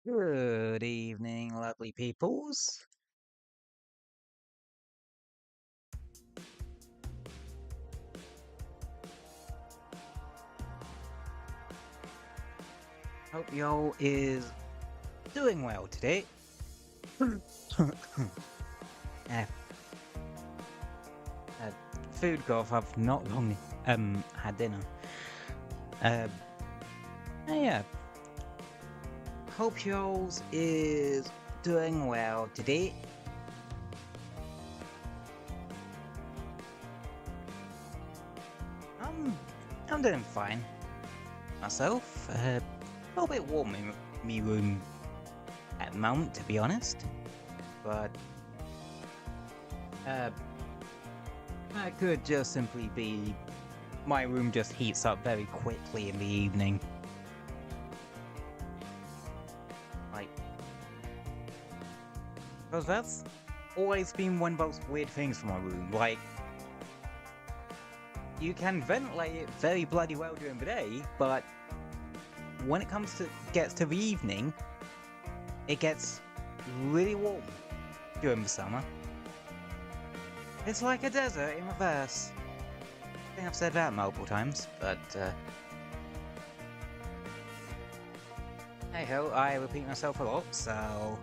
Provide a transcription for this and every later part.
Good evening, lovely peoples. Hope y'all is doing well today. uh, Food cough. I've not long had dinner. Uh, yeah. Hope y'all's is doing well today. I'm I'm doing fine myself. A little bit warm in me room at the moment, to be honest. But that could just simply be my room just heats up very quickly in the evening. Like, because that's always been one of those weird things for my room. Like, you can ventilate it very bloody well during the day, but when it gets to the evening, it gets really warm during the summer. It's like a desert in reverse. I think I've said that multiple times, but hey ho, I repeat myself a lot, so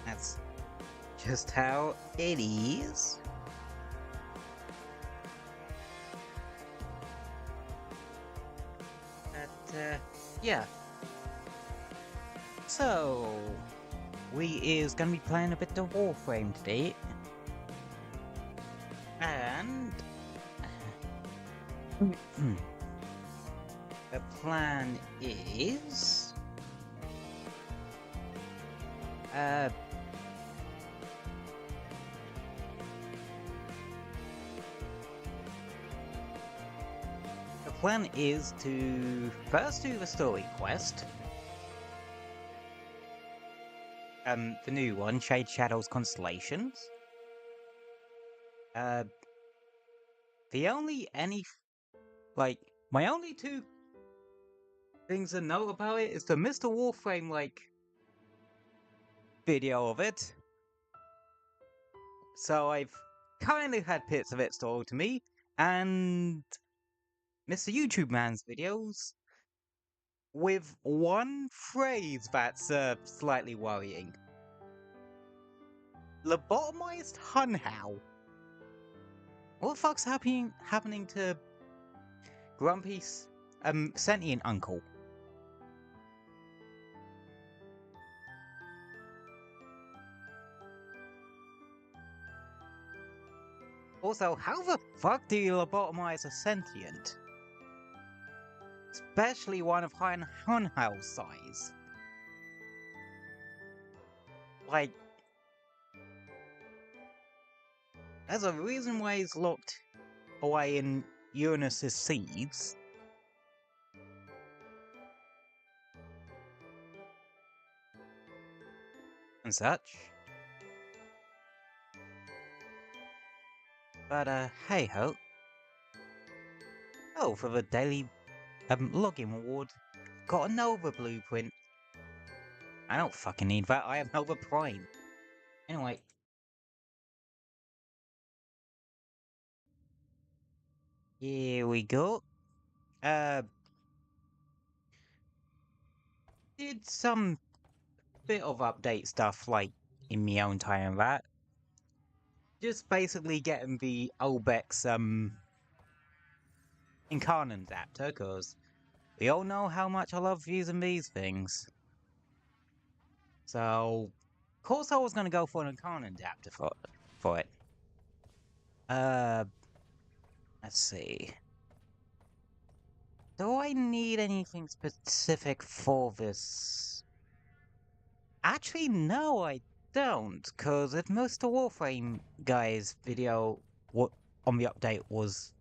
that's just how it is. But yeah. So we is gonna be playing a bit of Warframe today. And the plan is to first do the story quest. The new one, Jade Shadows Constellations. My only two things to note about it is the Mr. Warframe, video of it. So I've kind of had bits of it stored to me, and Mr. YouTube Man's videos with one phrase that's slightly worrying. Lobotomized Hunhow. What the fuck's happening to Grumpy's sentient uncle? Also, how the fuck do you lobotomize a sentient? Especially one of Hunhow's size. Like, there's a reason why he's locked away in Uranus's seeds. And such. But, hey ho. Oh, for the daily login reward, got a Nova blueprint. I don't fucking need that, I have Nova Prime. Anyway. Here we go. Did some bit of update stuff, like, in my own time and that. Just basically getting the Olbeck's, Incarnate adapter, because we all know how much I love using these things. So, of course I was going to go for an Incarnate adapter for it. Let's see. Do I need anything specific for this? Actually, no, I don't, because if Mr. Warframe guy's video on the update was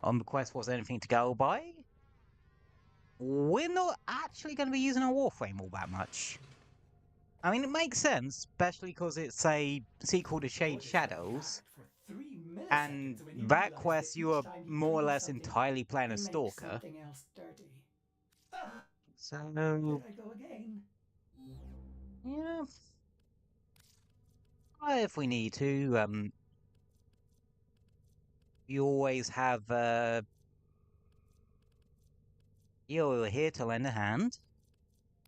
on the quest was anything to go by, we're not actually going to be using a Warframe all that much. I mean, it makes sense, especially because it's a sequel to Jade Shadows, and that quest you are more or less entirely playing a stalker. So, Did I go again? Yeah, if we need to, you always have, you're here to lend a hand.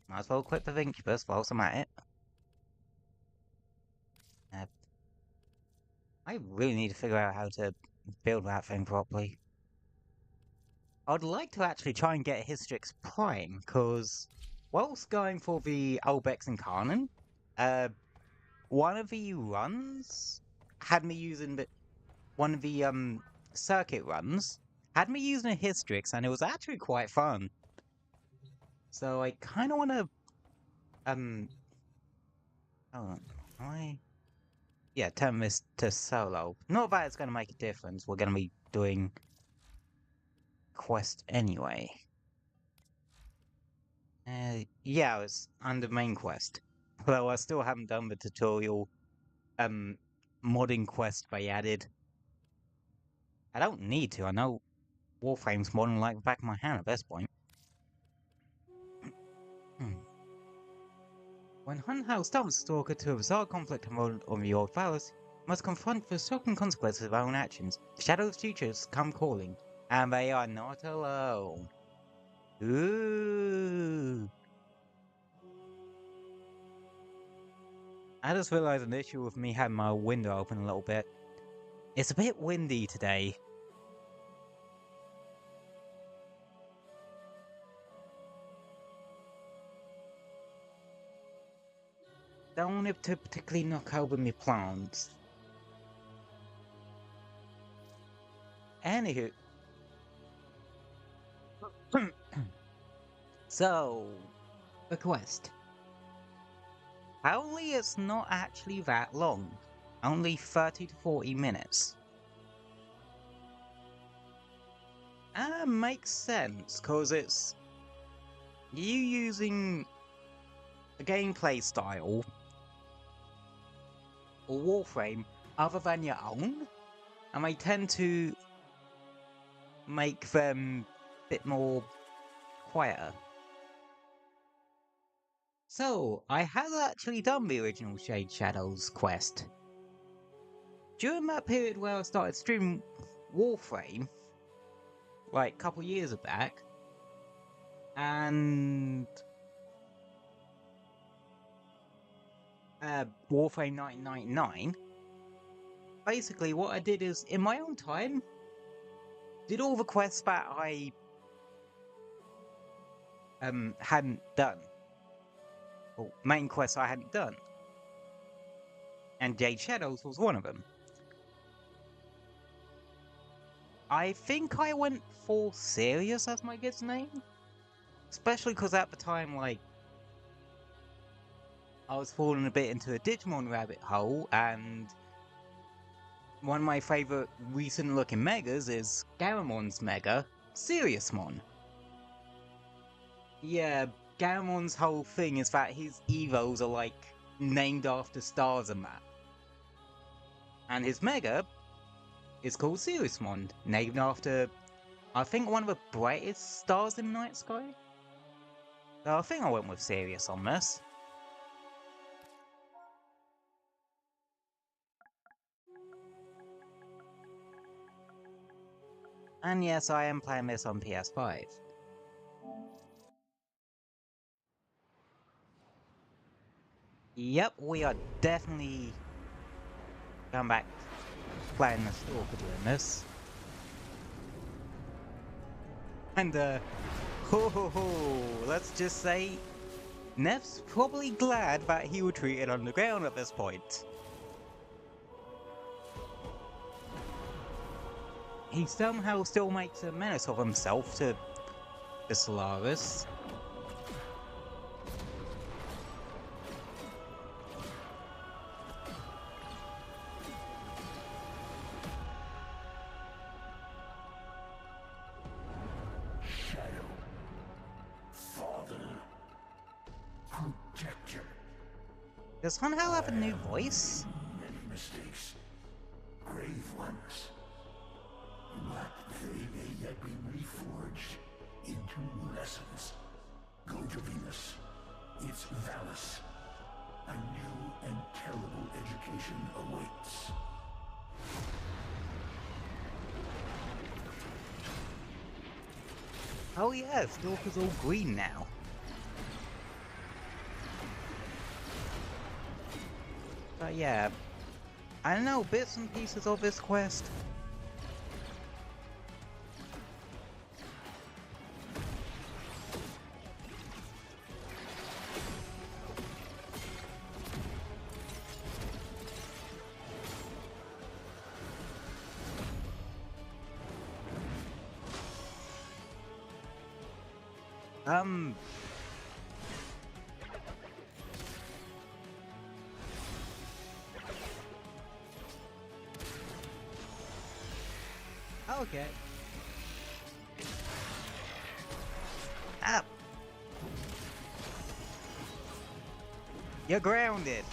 Might as well equip the Incubus whilst I'm at it. Uh, I really need to figure out how to build that thing properly. I'd like to actually try and get Hystrix Prime, because whilst going for the Albex Incarnon, one of the runs had me using one of the circuit runs had me using a Hystrix, and it was actually quite fun. So I kind of want to oh, yeah, turn this to solo. Not that it's going to make a difference. We're going to be doing quest anyway. Yeah, it's under main quest. Though I still haven't done the tutorial modding quest they added. I don't need to. I know Warframe's modding like the back of my hand at this point. When Hunhouse stumps Stalker to a bizarre conflict on the old powers, must confront the shocking consequences of their own actions. The Shadows' teachers come calling, and they are not alone. Ooh. I just realized an issue with me having my window open a little bit. It's a bit windy today. Don't want it to particularly knock over my plants. Anywho. So, the quest. Apparently it's not actually that long. Only 30 to 40 minutes. Makes sense, cause it's you using a gameplay style or Warframe other than your own, and they tend to make them a bit more quieter. So, I have actually done the original Jade Shadows quest. During that period where I started streaming Warframe, like a couple years back, and Warframe 1999, basically what I did is, in my own time, did all the quests that I hadn't done. Well, main quests I hadn't done. And Jade Shadows was one of them. I think I went for Sirius as my kid's name. Especially because at the time, like, I was falling a bit into a Digimon rabbit hole, and one of my favourite recent looking megas is Garamon's mega, Siriusmon. Yeah, Garamon's whole thing is that his evos are like named after stars and that. And his mega is called Siriusmon, named after, I think, one of the brightest stars in the night sky. So I think I went with Sirius on this. And yes, I am playing this on PS5. Yep, we are definitely going back playing the Stalker doing this. And let's just say, Neff's probably glad that he retreated underground at this point. He somehow still makes a menace of himself to the Solaris. Does Hunhow have a new voice? Many mistakes, grave ones, but they may yet be reforged into lessons. Go to Venus. It's Valis. A new and terrible education awaits. Oh yeah, Stalker's all green now. But yeah, I know bits and pieces of this quest. Okay. Up. You're grounded.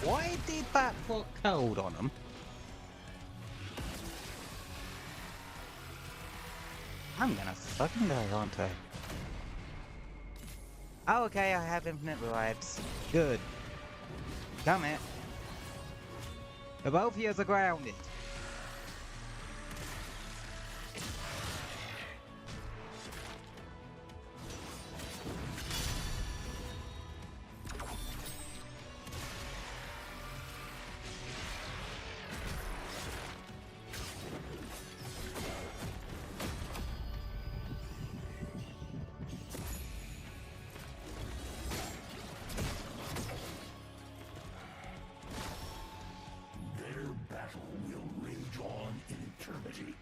Why did that put cold on them? I'm gonna fucking die, aren't I? Oh, okay, I have infinite revives. Good. Come here. The both of you are grounded. Their battle will rage on in eternity.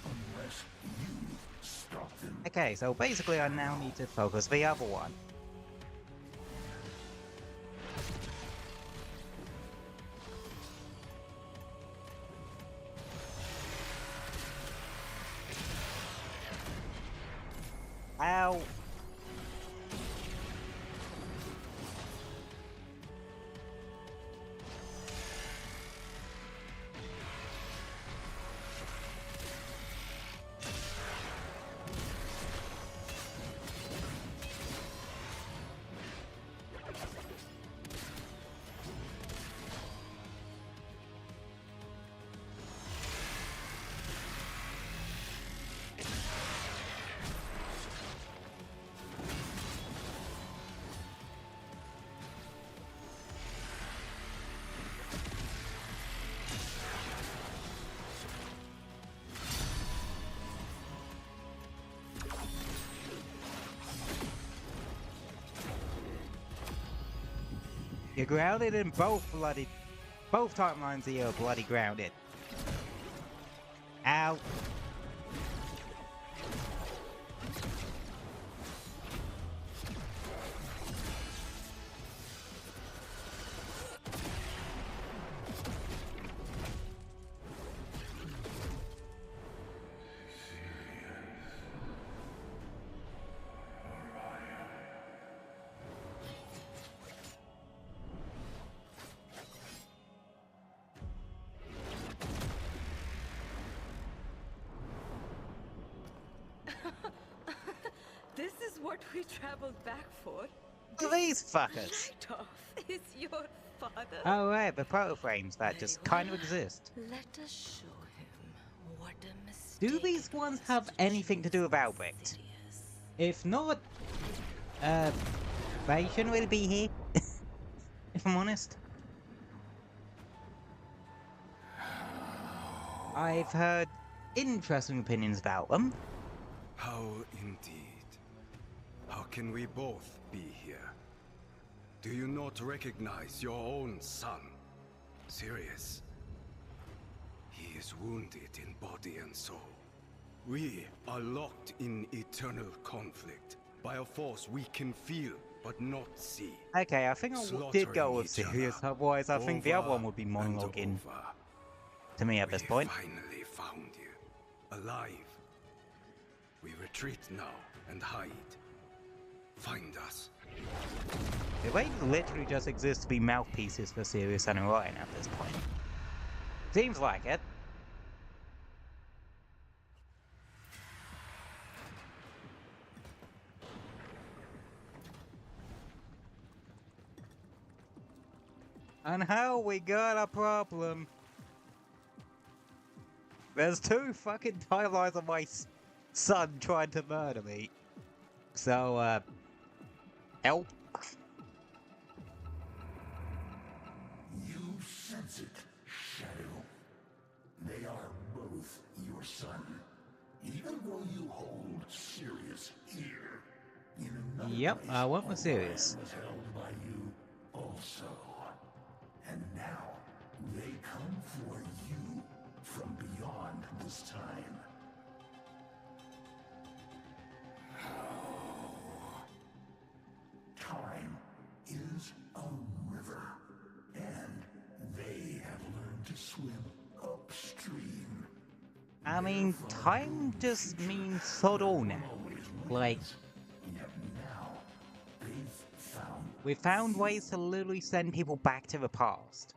Unless you stop them. Okay, so basically I now need to focus the other one. Ow! You're grounded in both timelines here are bloody grounded. Ow. This is what we traveled back for. These fuckers. Right off is your father. Oh right, the proto-frames that just kind of exist. Let us show him what a mistake. Do these ones have anything to do with Albrecht? If not, they shouldn't really be here, if I'm honest. I've heard interesting opinions about them. How indeed. How can we both be here? Do you not recognize your own son, Sirius? He is wounded in body and soul. We are locked in eternal conflict by a force we can feel but not see. Okay, I think I did go with Slaughtering each serious, other, otherwise I think the other one would be and monologuing over. to me at this We point. finally found you, alive. We retreat now and hide. Find us. They literally just exist to be mouthpieces for Sirius and Orion at this point. Seems like it. And how we got a problem. There's 2 fucking timelines of my son trying to murder me. So, help. You sense it, Shadow. They are both your son. Even though you hold Sirius here, in another Yep, place, I went with Sirius. Orion was held by you also. And now, they come for you from beyond this time. Time is a river, and they have learned to swim upstream. I mean, time just means sod all now. Like, Yet now, they've found we found ways to literally send people back to the past.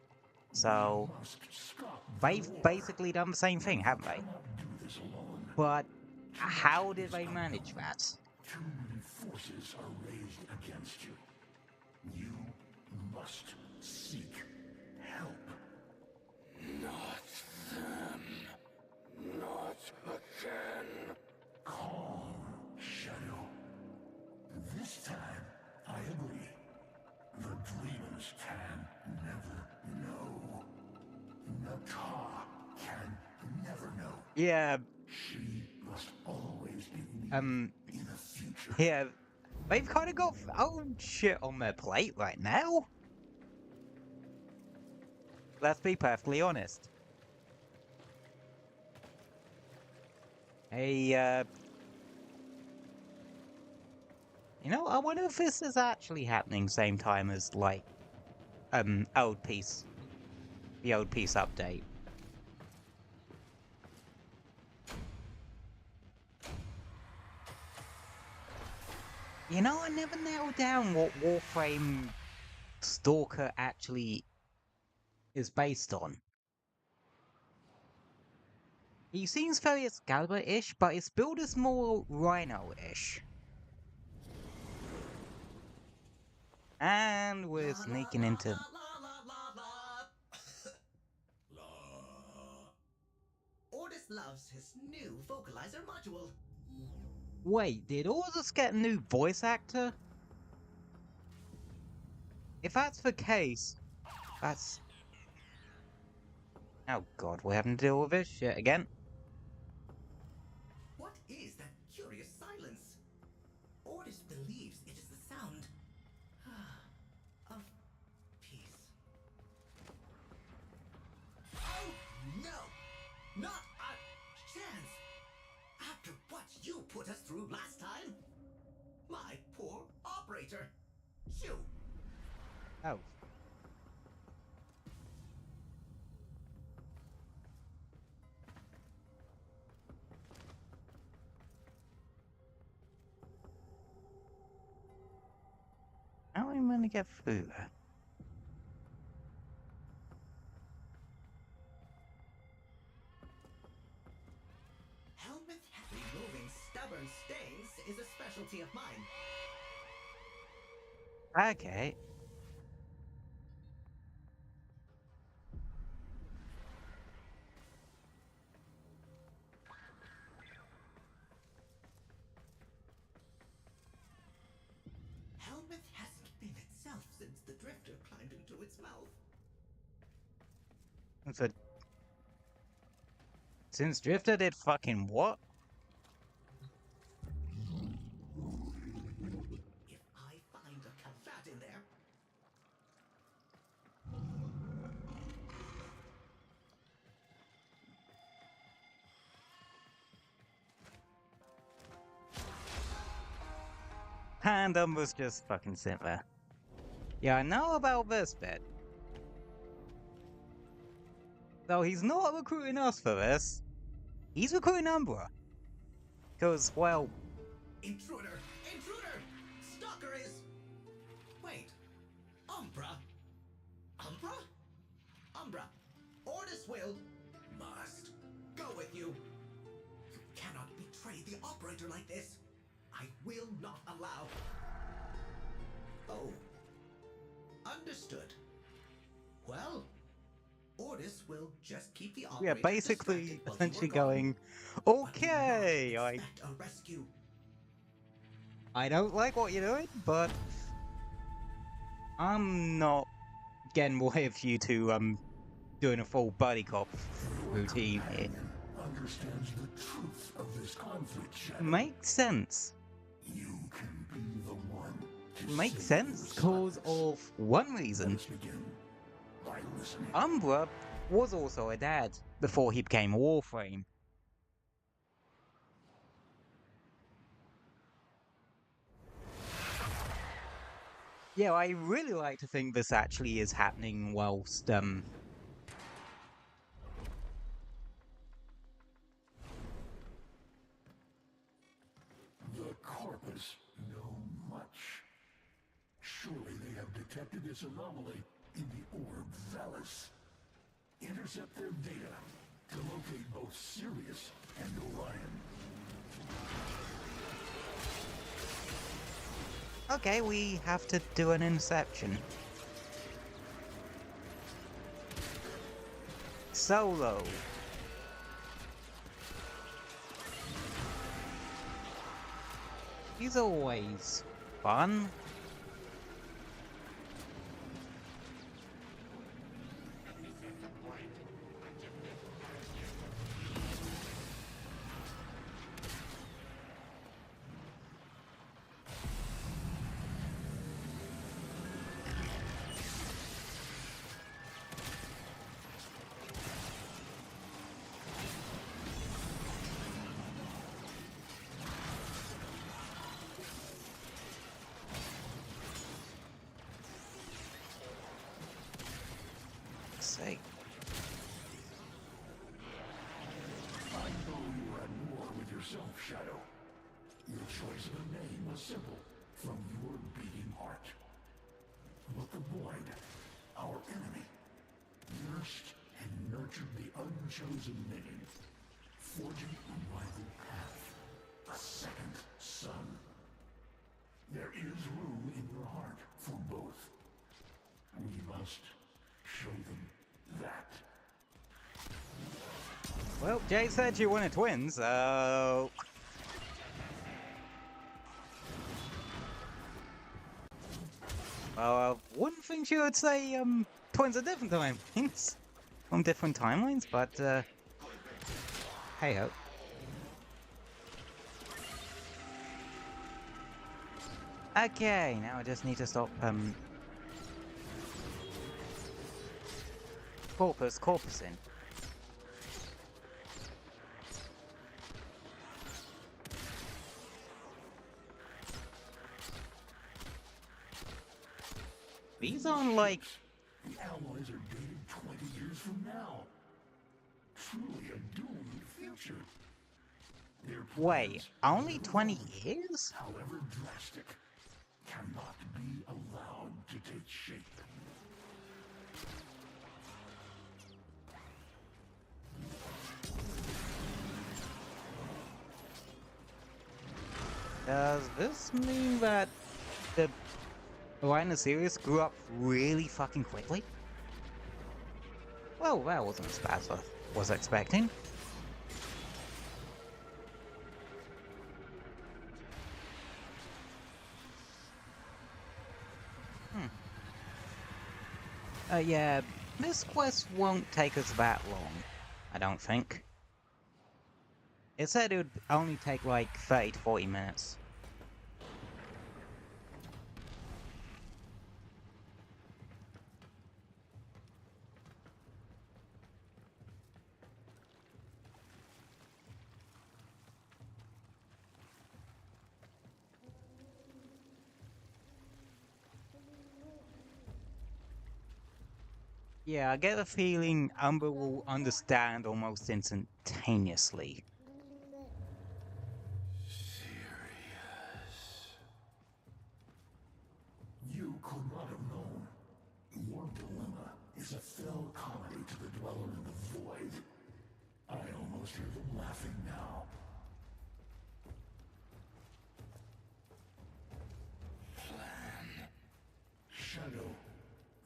So, must stop they've basically done the same thing, haven't they? do this alone. But how did they manage that? Too many forces are raised against you. You must seek help. Not them. Not again. Calm, Shadow. This time, I agree. The dreamers can never know. Natah can never know. Yeah, She must always believe in the future. yeah. They've kind of got own shit on their plate right now. Let's be perfectly honest. Hey, you know, I wonder if this is actually happening same time as, like, Old Peace. The Old Peace update. You know, I never nailed down what Warframe Stalker actually is based on. He seems very Excalibur-ish, but his build is more Rhino-ish. And we're sneaking into... Ordis loves his new vocalizer module. Wait, did Ordis get a new voice actor? If that's the case, that's... Oh god, we're having to deal with this shit again. What is that curious silence? Ordis believes it is the sound of peace. Oh no! Not a chance! After what you put us through last time? My poor operator! Shoo! Oh. How am I gonna get through that? Helmet removing stubborn stains is a specialty of mine. Okay. Helmet hasn't been itself since the drifter climbed into its mouth. So, since Drifter did fucking what? If I find a cavat in there, And Umbra's just fucking sit there. Yeah, I know about this bit. Though he's not recruiting us for this. He's recruiting Umbra. Because, well... Intruder! Intruder! Stalker is... Wait. Umbra? Umbra? Umbra. Ordis will... Must. Go with you. You cannot betray the operator like this. I will not allow... Oh. Understood. Well... Ordis will just keep the operator We are basically distracted while you essentially are gone. going, But do okay, not I expect a rescue. don't like what you're doing, but I'm not getting away with you two doing a full buddy cop routine here. Understands the truth of this conflict, Shadow. Makes sense. You can be the one to Makes save sense your because sons. of one reason. Let's begin by listening. Umbra was also a dad before he became a Warframe. Yeah, I really like to think this actually is happening whilst, The Corpus know much. Surely they have detected this anomaly in the orb Valis. Intercept their data to locate both Sirius and Orion. Okay, we have to do an interception. Solo. He's always fun. Say. I know you were at war with yourself, Shadow. Your choice of a name was simple, from your beating heart. But the Void, our enemy, nursed and nurtured the unchosen name, forging a rival path, a second son. There is room in your heart for both. We must show them that. Well, Jay said you wanted twins, so... Well, I wouldn't think you would say, twins are different timelines. From different timelines, but, hey-ho. Okay, now I just need to stop, Corpusing. These aren't like... The alloys are dated 20 years from now. Truly a doomed future. Their Wait, plans, only 20 years? however drastic, cannot be allowed to take shape. Does this mean that the Orion series grew up really fucking quickly? Well, that wasn't as bad as I was expecting. Yeah, this quest won't take us that long, I don't think. It said it would only take like 30 to 40 minutes. Yeah, I get the feeling Umber will understand almost instantaneously. You could not have known. Your dilemma is a fell comedy to the dweller in the void. I almost hear them laughing now. Plan. Shadow,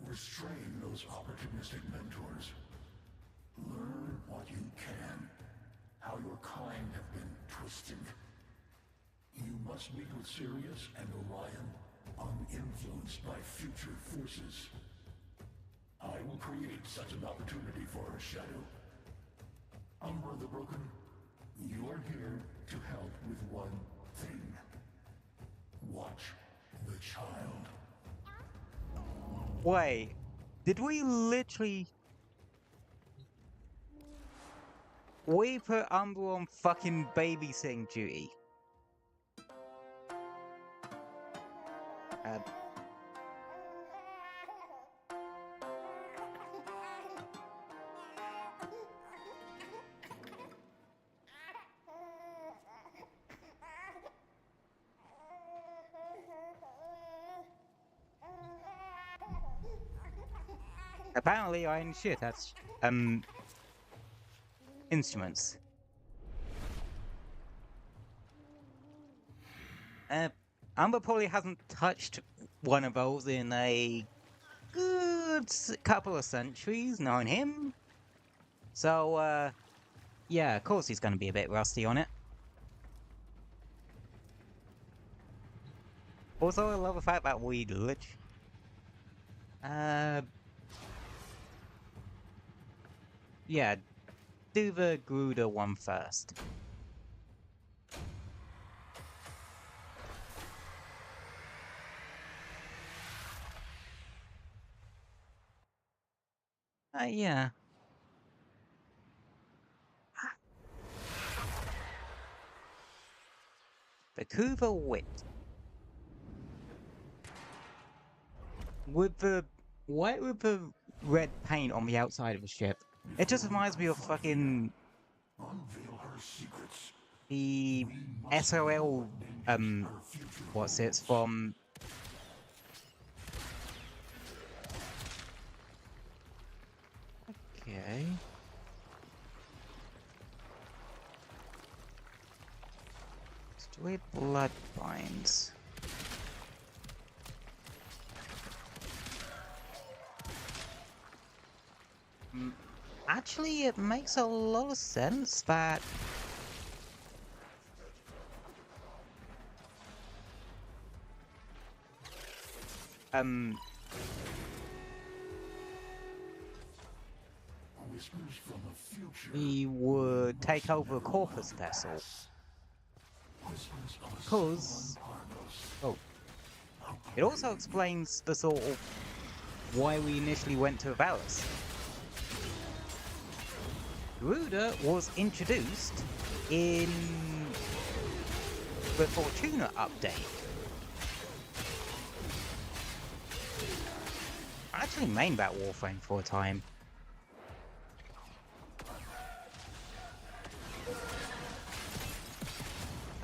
restrain those opportunistic mentors. Learn what you can. How your kind have been twisted. You must meet with Sirius and Orion, uninfluenced by future forces. I will create such an opportunity for a Shadow. Umbra the Broken, you are here to help with one thing. Watch the child. Wait, did we literally... We put Umber on fucking babysitting duty. Apparently I ain't shit, that's, instruments. Umber probably hasn't touched one of those in a good couple of centuries, knowing him. So, yeah, of course he's gonna be a bit rusty on it. Also, I love the fact that we literally... yeah, do the Gruder one first. Yeah. The Kuva Wit. With the white with the red paint on the outside of the ship. It just reminds me of fucking Unveil her secrets. the SOL what's it from okay. Destroy bloodlines. Actually, it makes a lot of sense that Whispers from a future. we would take over a Corpus vessel. Whispers of a Because Argos. oh, it also explains the sort of why we initially went to Valis. Gruder was introduced in the Fortuna update. I actually mained that Warframe for a time.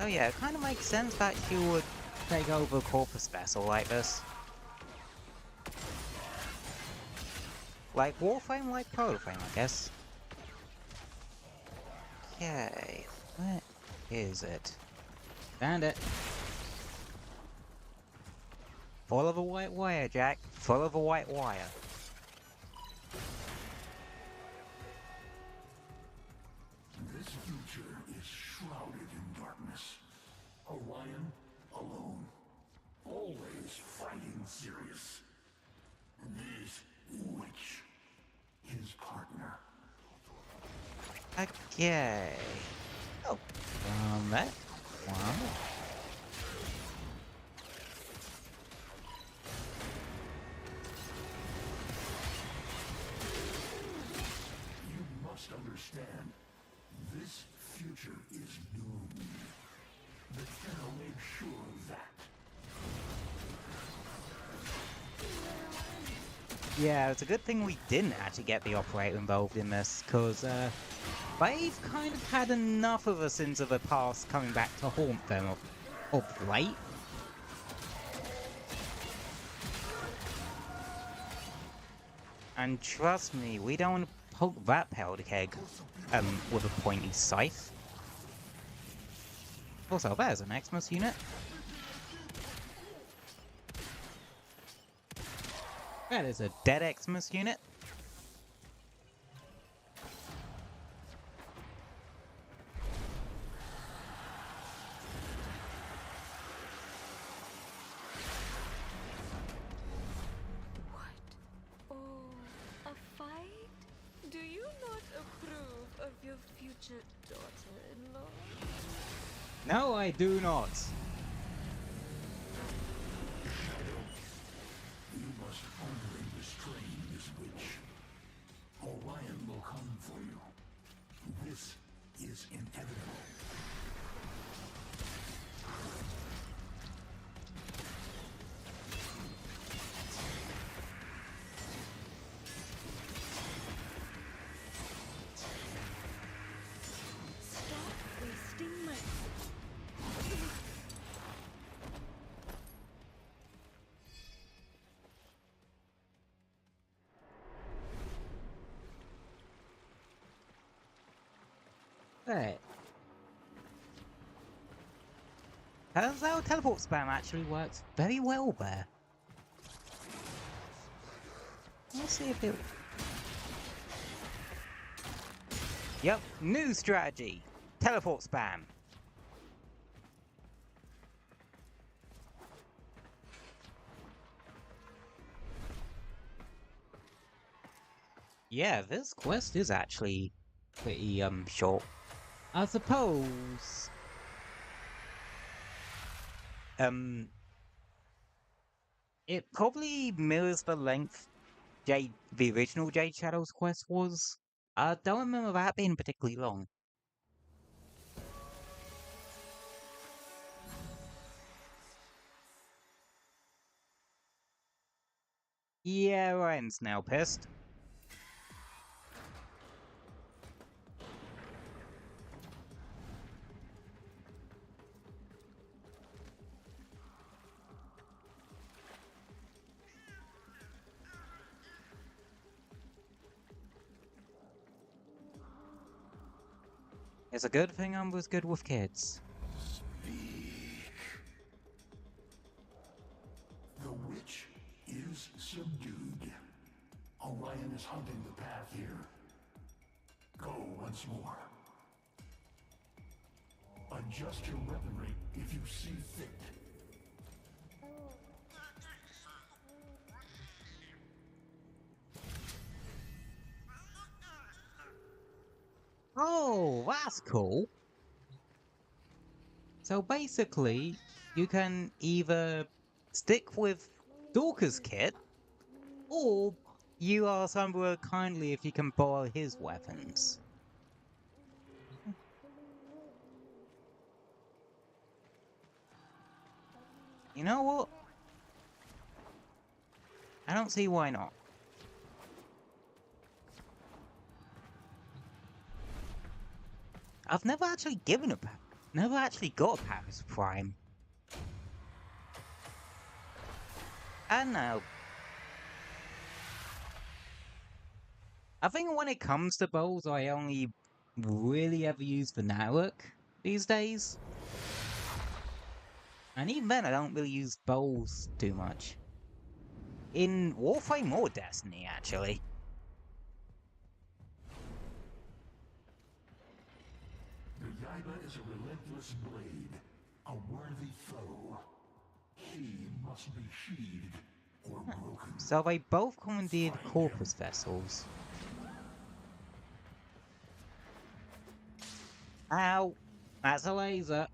Oh yeah, it kind of makes sense that you would take over a Corpus vessel like this. Like Warframe, like Protoframe, I guess. Okay, where is it? Found it. Follow the white wire, Jack. Follow the white wire. This future is shrouded in darkness. Orion alone. Always fighting Sirius. This witch. His partner. Okay. Oh, that one. You must understand, this future is doomed. The Pharaoh made sure of that. Yeah, it's a good thing we didn't actually get the operator involved in this, because they've kind of had enough of the sins of the past coming back to haunt them of late. And trust me, we don't want to poke that powder keg with a pointy scythe. Also, there's an Xmas unit. That is a dead Xmas unit. What? Oh, a fight? Do you not approve of your future daughter-in-law? No, I do not. You must only restrain this witch. Orion will come for you. This is inevitable. Stop wasting my... There. Turns out teleport spam actually works very well there. Let's see if it... Yep, new strategy. Teleport spam. Yeah, this quest is actually pretty short. I suppose it probably mirrors the length the original Jade Shadows quest was. I don't remember that being particularly long. Yeah, Ryan's now pissed. It's a good thing I was good with kids. The witch is subdued. Orion is hunting the path here. Go once more. Adjust your weaponry if you see fit. Oh, that's cool. So basically, you can either stick with Dorcas' kit, or you ask Umbra kindly if you can borrow his weapons. You know what? I don't see why not. I've never actually never actually got a Paris Prime. And now, I think when it comes to bowls, I only really ever use the network these days. And even then, I don't really use bowls too much. In Warframe or Destiny, actually. The Yaiba is a relentless blade, a worthy foe. He must be sheathed or broken. So they both commandeered Corpus vessels. Ow! That's a laser.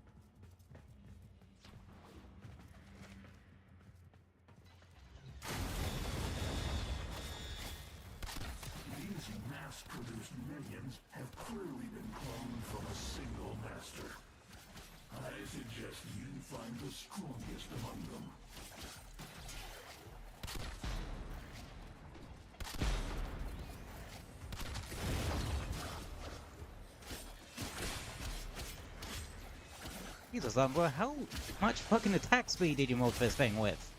These mass-produced minions have clearly been cloned from a single master. I suggest you find the strongest among them. Jesus, Umbra, how much fucking attack speed did you move this thing with?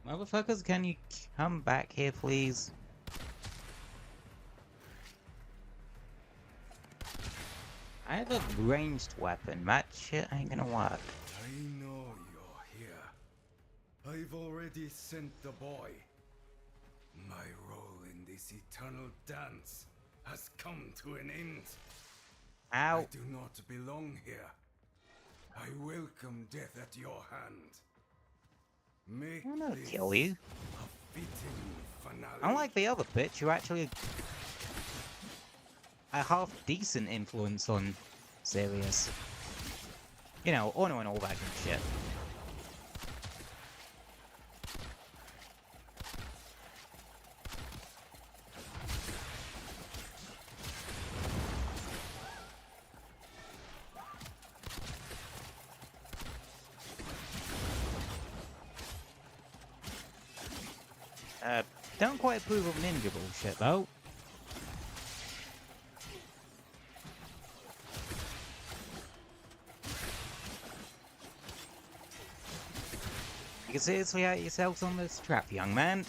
Motherfuckers, can you come back here, please? I have a ranged weapon. That shit ain't gonna work. I know you're here. I've already sent the boy. My role in this eternal dance has come to an end. Ow. I do not belong here. I welcome death at your hand. Make I'm gonna this kill you. a fitting finale. Unlike the other bitch, you're actually a half decent influence on Sirius. You know, Honor and all that good shit. Don't quite approve of ninja bullshit, though. You can seriously out yourselves on this trap, young man.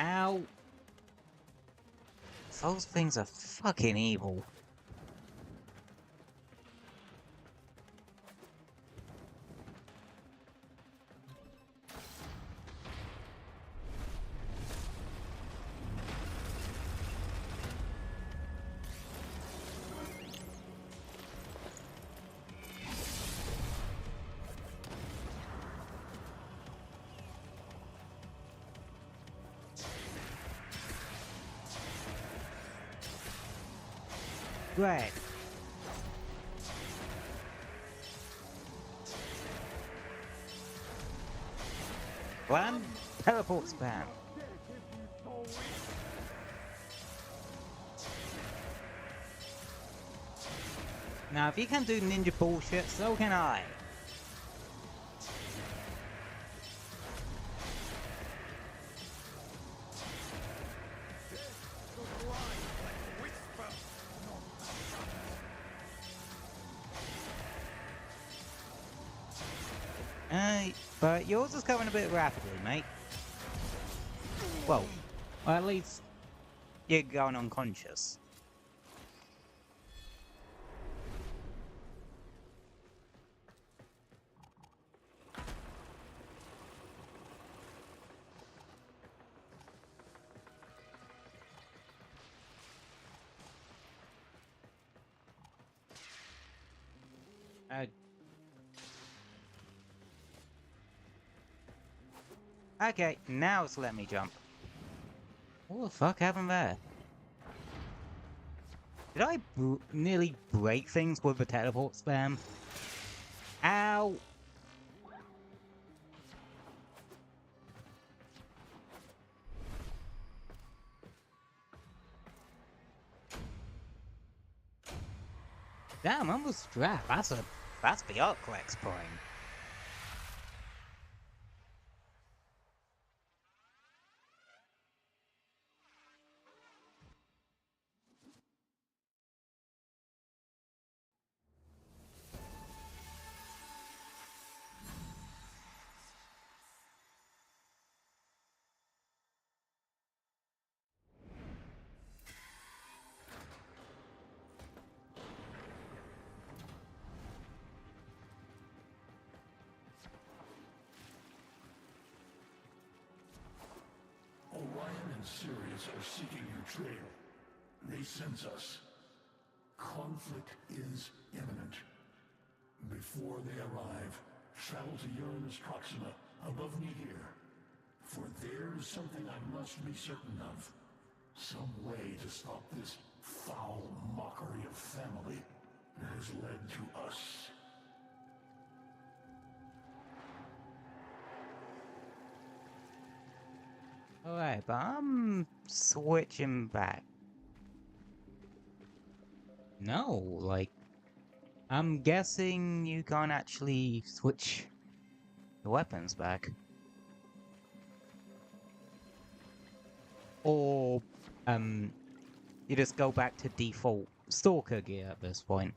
Ow. Those things are fucking evil. Right. One, teleport spam. Now, if you can do ninja bullshit, so can I. But yours is coming a bit rapidly, mate. Well, at least you're going unconscious. Okay, now it's let me jump. What the fuck happened there? Did I nearly break things with the teleport spam? Ow! Damn, I'm with strap. That's the Arcrex point. Orion and Sirius are seeking your trail. They sense us. Conflict is imminent. Before they arrive, travel to Uranus Proxima, above me here. For there's something I must be certain of. Some way to stop this foul mockery of family that has led to us. Alright, but I'm switching back. No, like, I'm guessing you can't actually switch the weapons back. Or, you just go back to default Stalker gear at this point.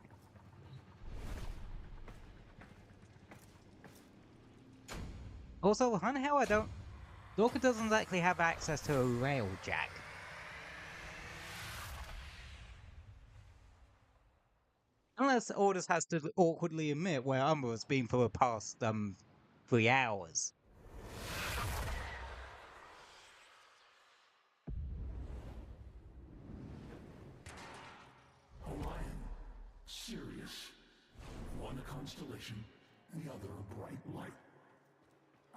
Also, funny how Stalker doesn't actually have access to a rail jack. Unless Orders has to awkwardly admit where Umber has been for the past, 3 hours. Orion, Sirius. One a constellation, the other a bright light.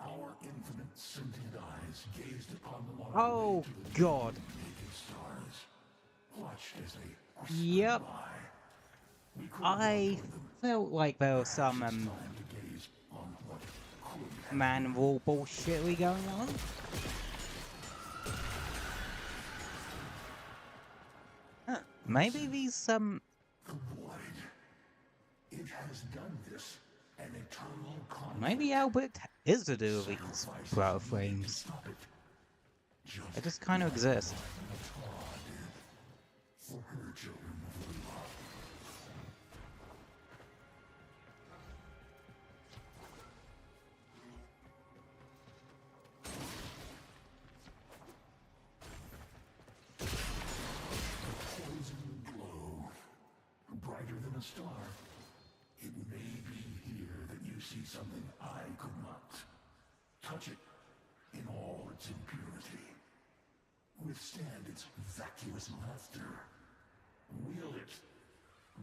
Our infinite sentient eyes gazed upon them on our way Oh, to the God. naked stars. Watched as they whispered Yep. by. We couldn't I avoid them. felt like there was Perhaps some, it's time to gaze on what could have man wall bullshit going on. Maybe these, the void. It has done this. An eternal conflict. maybe Albert is to do with these Sacrifices pro needed to frames. stop it. They just kind of exist. For her children of the law. Poison glow, brighter than a star. It may be here that you see something I could not. Touch it in all its impurity. Withstand its vacuous laughter. Wield it.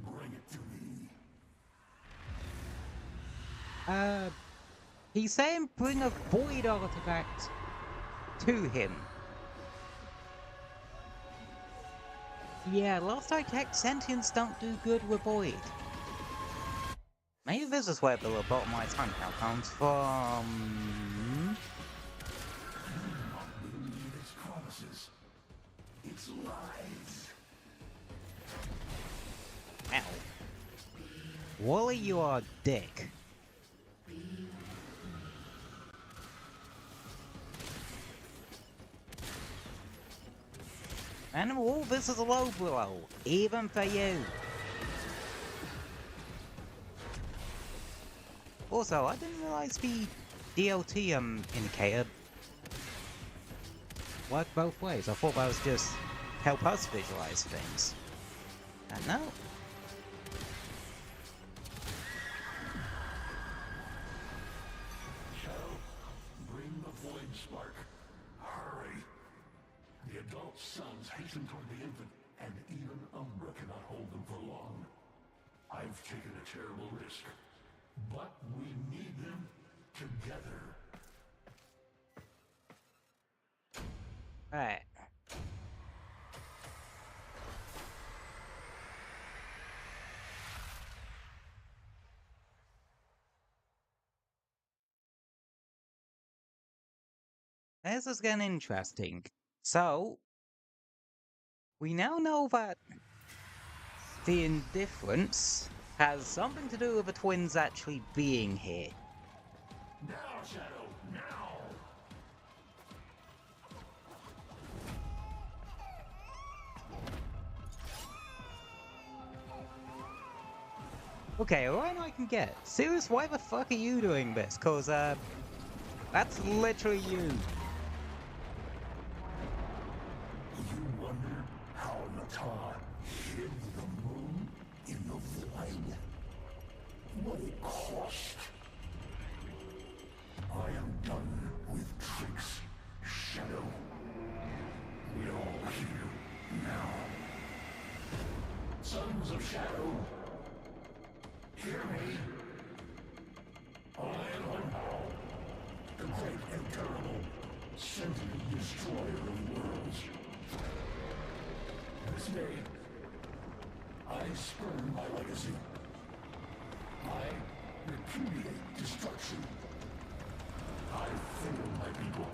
Bring it to me. He's saying bring a void artifact to him. Yeah, last I checked, sentients don't do good with void. Maybe this is where the lobotomized hunt now comes from. Believe its promises. Its lies. Ow. Wally, you are a dick. And all this is a low blow, even for you. Also, I didn't realize the DLT indicator worked both ways. I thought that was just help us visualize things. And no. Shadow, bring the void spark. Hurry. The adult sons hasten toward the infant, and even Umbra cannot hold them for long. I've taken a terrible risk, but we need them together. Alright. This is getting interesting. So, we now know that the indifference has something to do with the twins actually being here. Now, Shadow, now! Okay, Orion I can get. Sirius, why the fuck are you doing this? Cause, that's literally you. You wonder how Natar hid the moon in the void? What it cost? I am done with tricks, Shadow. We're all here now. Sons of Shadow, hear me. I am the great and terrible sentient destroyer of worlds. This day, I spurn my legacy. I repudiate destruction. I failed my people.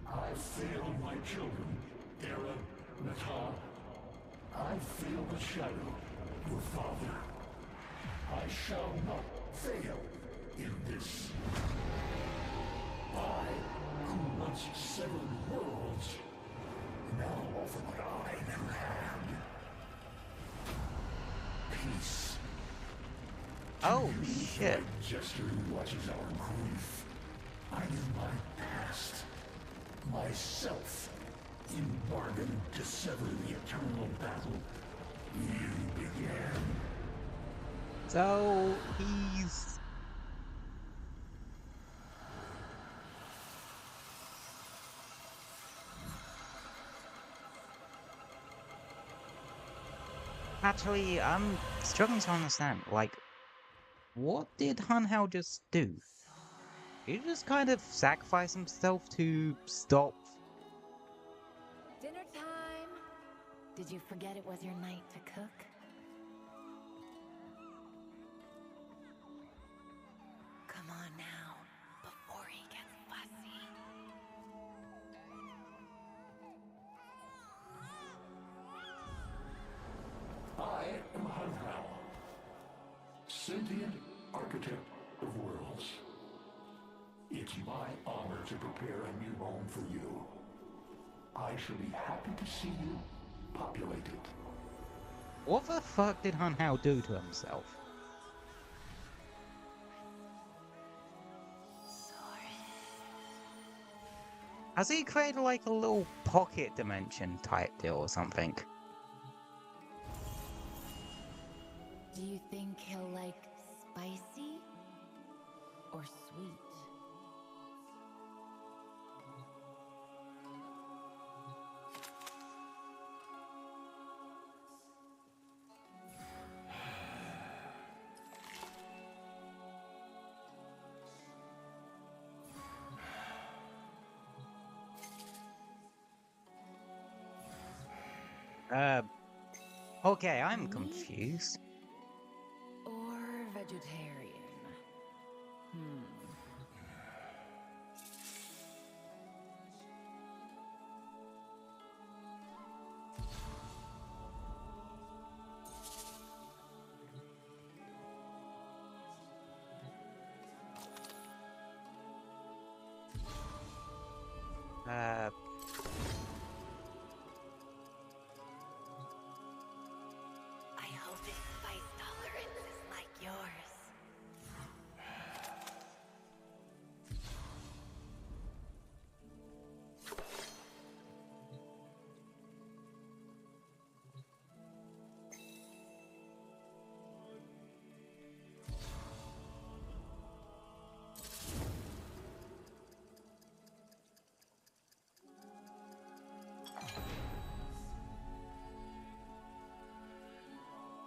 I failed my children, Era, Natar. I feel the shadow, your father. I shall not fail in this. I, who once severed worlds, now offer what I never had. Peace. Oh, You shit. bright jester who watches our grief. I knew my past, myself, in bargain to sever the eternal battle you began. So, he's... Actually, I'm struggling to understand, like, what did Han Hao just do? He just kind of sacrifice himself to stop... Dinner time! Did you forget it was your night to cook? Come on now, before he gets fussy. I am Han Hao, sentient architect of worlds. It's my honor to prepare a new home for you. I shall be happy to see you populate it. What the fuck did Han Hao do to himself? Has he created like a little pocket dimension type deal or something? Do you think he'll like spicy or sweet? Okay, I'm Meat confused. or vegetarian? Uh, I hope his spice tolerance is like yours.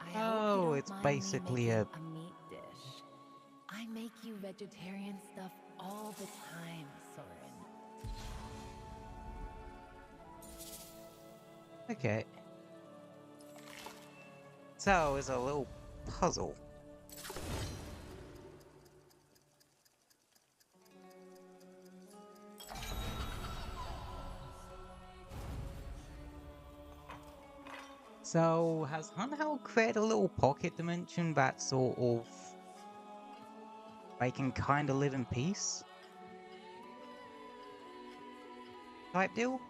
I hope you oh, don't it's mind me basically making a... a meat dish. I make you vegetarian stuff all the time, Soren. Okay. So, it's a little puzzle. So, has Han Hao created a little pocket dimension that sort of... they can kind of live in peace? Type deal?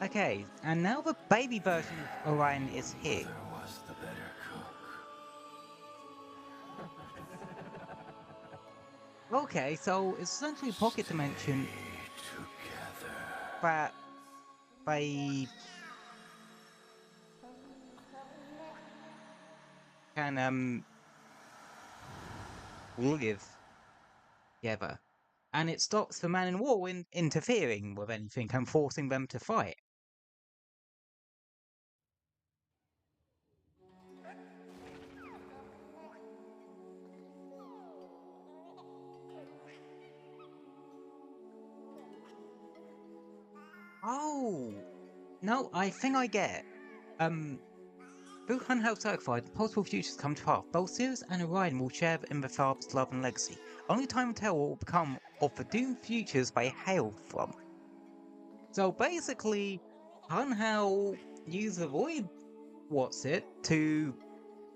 Okay, and now the baby version of Orion is here. Was the better cook. Okay, so it's essentially a pocket dimension Together. that they can live together. And it stops the man in war interfering with anything and forcing them to fight. Oh, no, I think I get it. Through Hunhouse Certified, possible futures come to pass. Both Sirius and Orion will share in the father's love and legacy. Only time will tell what will become of the doomed futures they hail from. So basically, Hunhouse used the Void to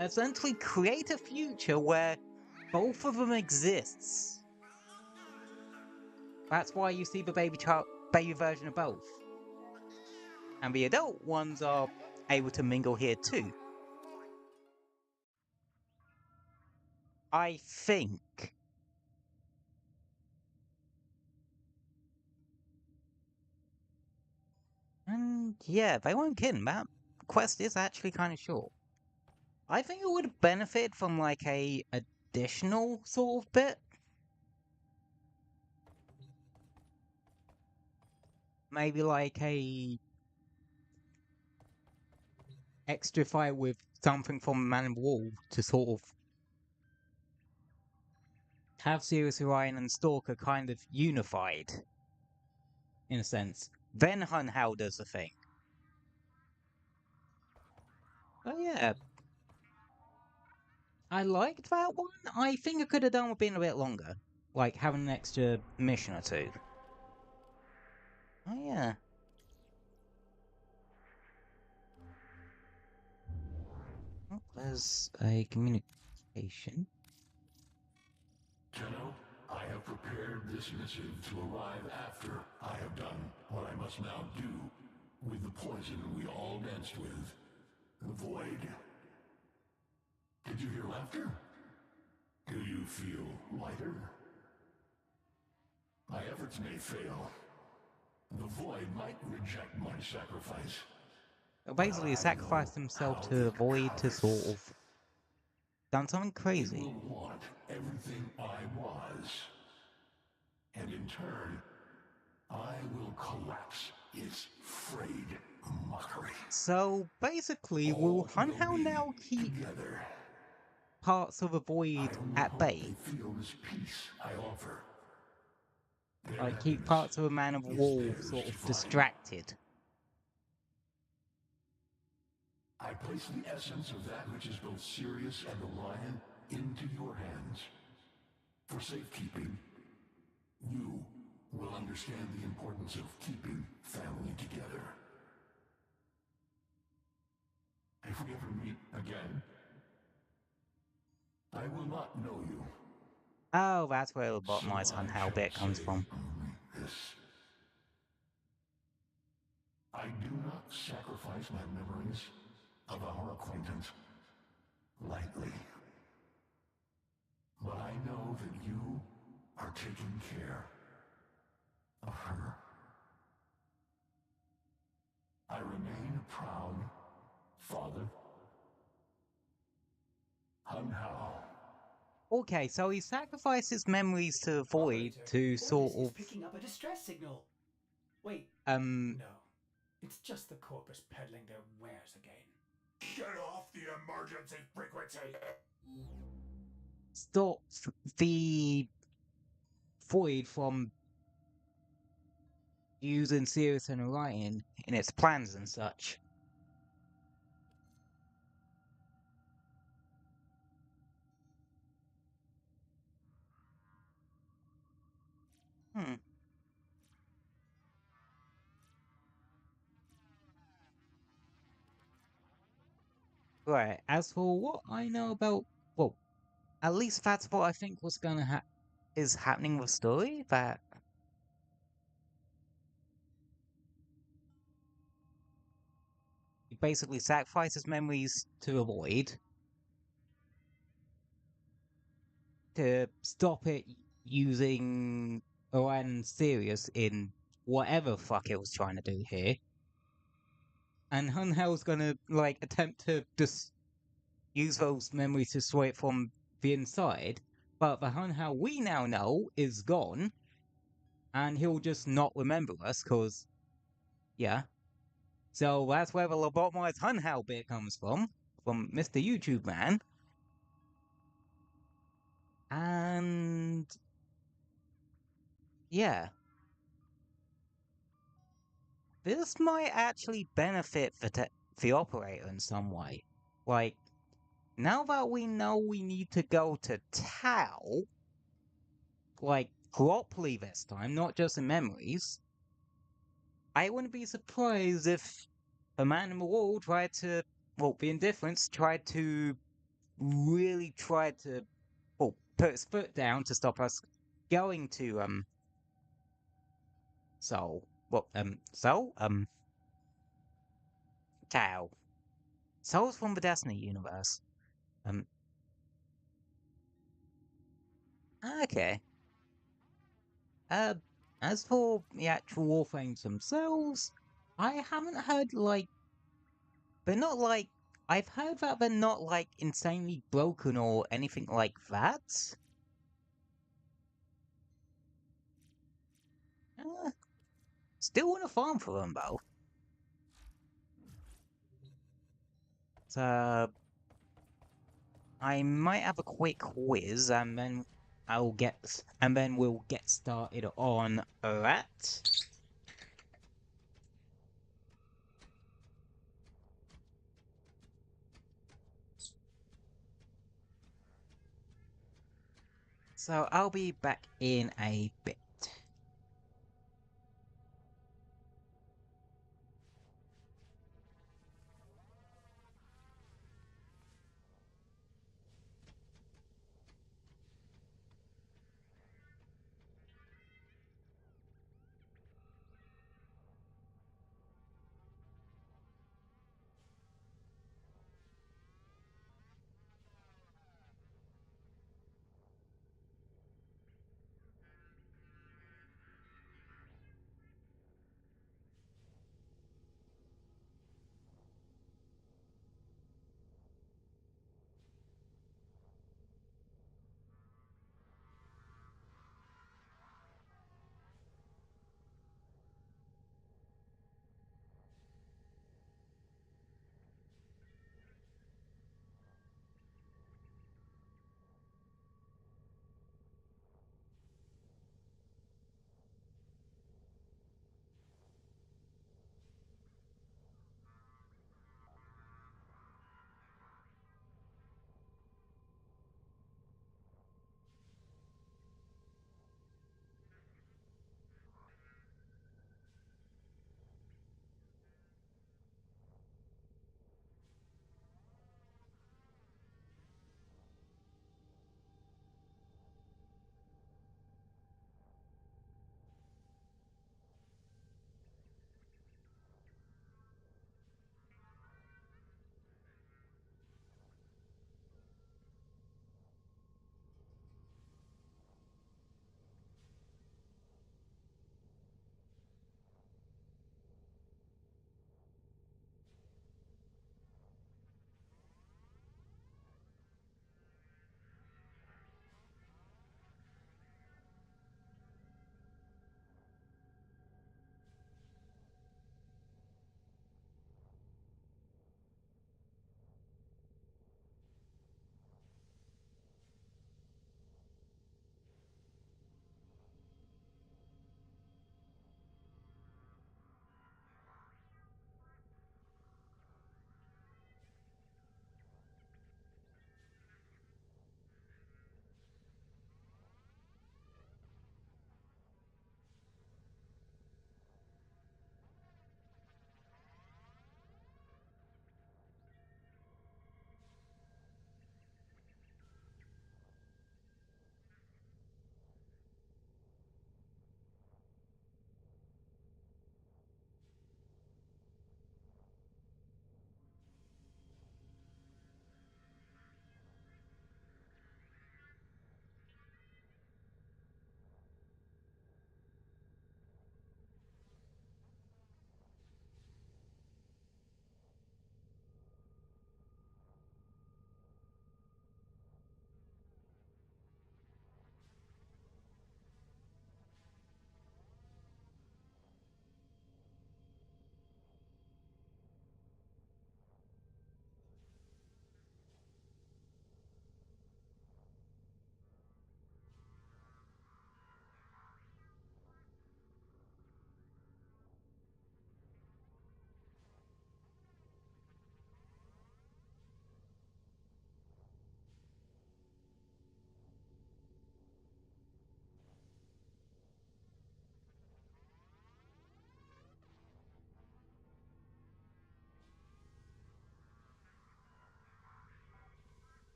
essentially create a future where both of them exists. That's why you see the baby version of both. And the adult ones are able to mingle here too. I think. And yeah, they weren't kidding. That quest is actually kind of short. I think it would benefit from like a additional sort of bit. Maybe like a extra fight with something from Man of War to sort of have Sirius Orion and Stalker kind of unified, in a sense. Then Hunhow does the thing. Oh yeah. I liked that one. I think I could have done with being a bit longer. Like having an extra mission or two. Oh yeah. Oh, there's a communication. Tenno, I have prepared this missive to arrive after I have done what I must now do with the poison we all danced with. The Void. Did you hear laughter? Do you feel lighter? My efforts may fail. The Void might reject my sacrifice. Basically, he sacrificed himself to the Void to sort of done something crazy. It will want everything I was. And in turn, I will collapse its frayed mockery. So basically, will Hunhow now keep parts of the Void at bay? They feel this peace I offer. Like keep parts of a Man of War sort of distracted. I place the essence of that which is both Sirius and Orion into your hands. For safekeeping, you will understand the importance of keeping family together. If we ever meet again, I will not know you. Oh, that's where the lobotomized Hunhow bit comes from. This. I do not sacrifice my memories of our acquaintance lightly. But I know that you are taking care of her. I remain a proud father. Hunhow. Okay, so he sacrifices memories to the Void to sort of picking up a distress signal. Wait. no, it's just the Corpus peddling their wares again. Shut off the emergency frequency. stop the Void from using Sirius and Orion in its plans and such. Right, as for what I know about, well, at least that's what I think was gonna is happening with the story, that he basically sacrifices memories to the Void to stop it using Orion and Sirius in whatever fuck it was trying to do here. And Hunhell's gonna, like, attempt to just use those memories to destroy it from the inside, but the Hunhell we now know is gone, and he'll just not remember us, cause, yeah. So that's where the lobotomized Hunhell bit comes from Mr. YouTube Man. And yeah. This might actually benefit the operator in some way. Like, now that we know we need to go to Tau, like, properly this time, not just in memories, I wouldn't be surprised if the man in the wall tried to, well, the indifference tried to really try to, well, put his foot down to stop us going to, Soul. What, Soul? Tau. Soul's from the Destiny universe. Um, okay. Uh, as for the actual Warframes themselves, I haven't heard, like, they're not, like, I've heard that they're not, like, insanely broken or anything like that. Still want to farm for them, though. So, I might have a quick quiz, and then we'll get started on that. So I'll be back in a bit.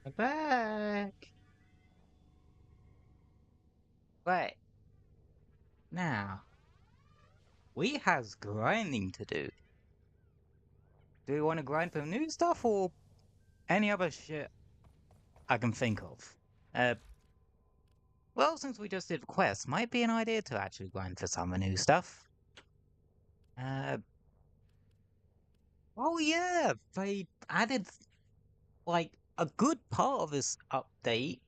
We're back! Right, now, we has grinding to do. Do we want to grind for new stuff or any other shit I can think of? Well, since we just did quests, might be an idea to actually grind for some of the new stuff. Oh yeah, they added, like, a good part of this update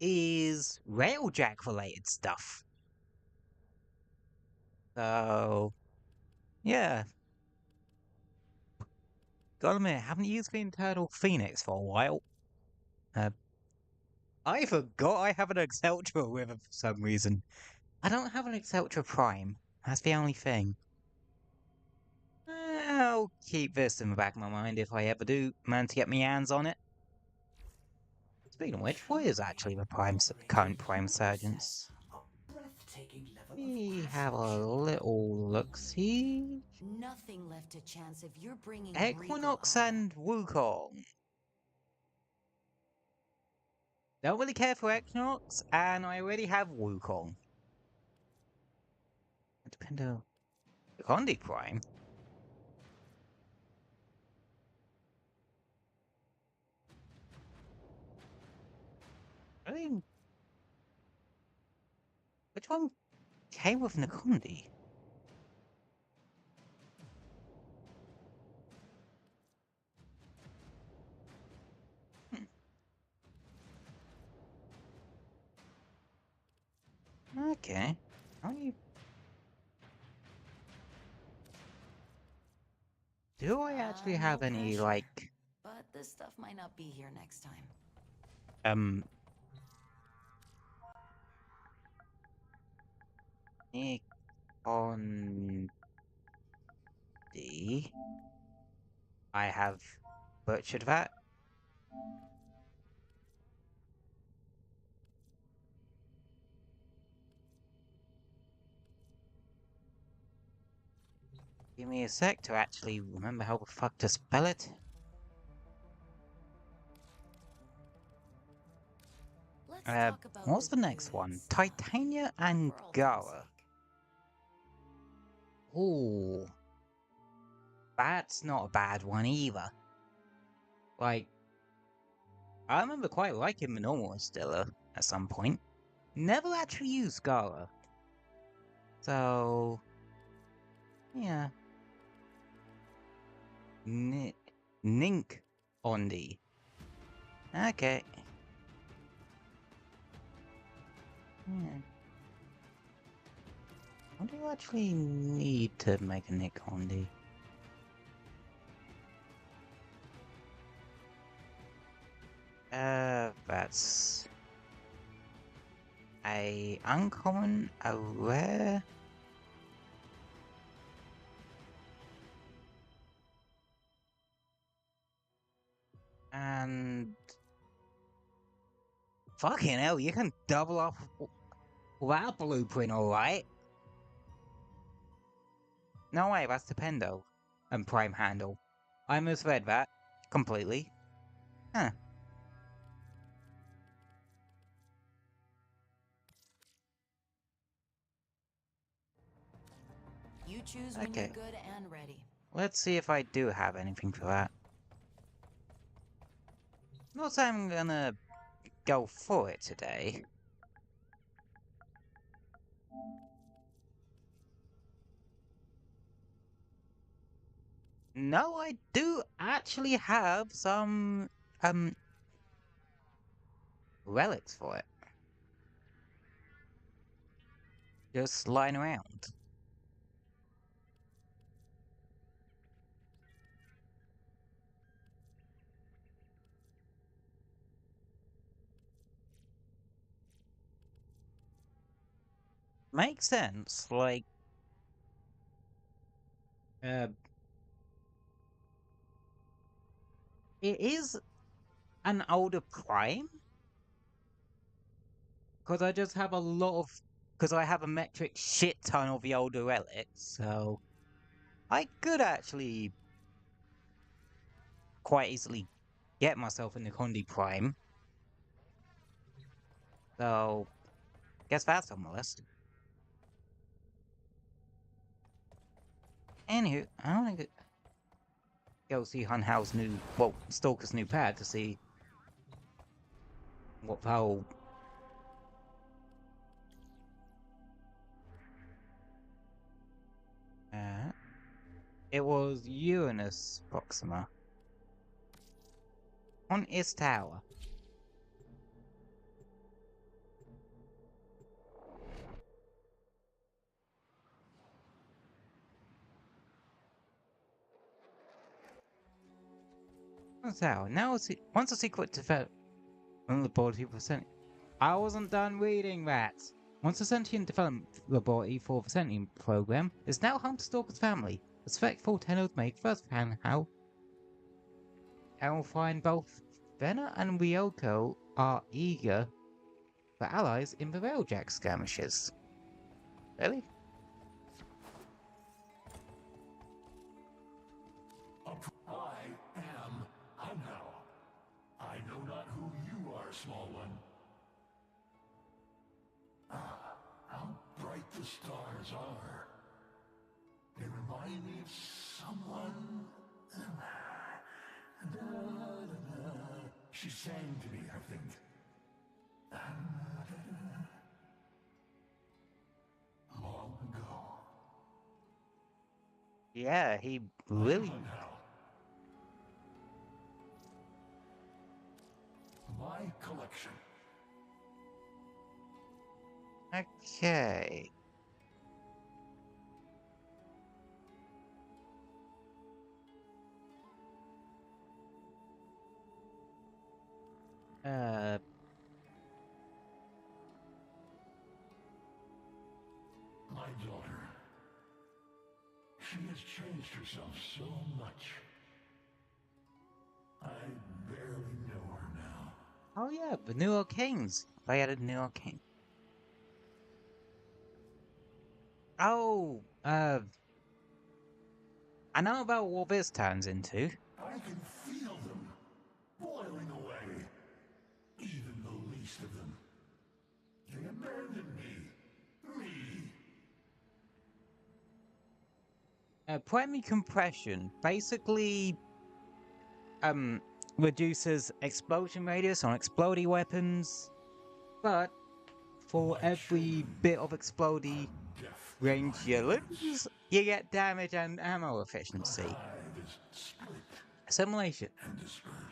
is Railjack related stuff. So, yeah. Gotta admit, haven't used the internal Phoenix for a while. I forgot I have an Exceltra with it for some reason. I don't have an Exceltra Prime. That's the only thing. I'll keep this in the back of my mind if I ever do manage to get my hands on it. Speaking of which, what is actually the current Prime Surgeons? We have a little look-see. Nothing left to chance if you're bringing Equinox and Wukong. Don't really care for Equinox, and I already have Wukong. Depend on Condi Prime. I mean, which one came with Nakundi? Okay. Do I actually have No any, pressure. like... But this stuff might not be here next time. Nick on D. I have butchered that. Give me a sec to actually remember how the fuck to spell it. Let's talk about What's the next good one? stuff, Titania and for all time's Gara. sake. Ooh. That's not a bad one either. Like, I remember quite liking the normal Stella at some point. Never actually used Gara. So, yeah. Nink Ondi. Okay. Yeah. What do you actually need to make a Nick Ondi? That's a uncommon, a rare. And fucking hell, you can double up that blueprint, alright? No way, that's Dependo and Prime Handle. I misread that completely. Huh. You choose when you're good and ready. Let's see if I do have anything for that. Not saying I'm gonna go for it today. No, I do actually have some, relics for it. Just lying around. Makes sense, like... It is an older Prime? Because I just have a lot of... Because I have a metric shit ton of the older relics, so... I could actually... quite easily get myself in the Condi Prime. So, guess that's on the list. Anywho, I want to go see Hunhow's new, well, Stalker's new pad to see what how. It was Uranus Proxima on its tower. Tower. Now, once a secret development laboratory for sentient. I wasn't done reading that. Once a sentient development laboratory for the sentient program is now home to Stalker's family. The spectral tenors make first plan how. And will find both Venna and Ryoko are eager for allies in the Railjack skirmishes. Really? I am Hunhow. I know not who you are, small one. Ah, how bright the stars are. They remind me of someone. She sang to me, I think. Long ago. Yeah, he really. My collection. Okay. My daughter. She has changed herself so much. I barely know her now. Oh yeah, the New Arcanes. I added New Arcane. Oh, I know about what this turns into. I can feel them boiling away. Even the least of them. They abandoned me. Primary compression basically reduces explosion radius on exploding weapons, but for every bit of exploding range you lose, you get damage and ammo efficiency. Assimilation.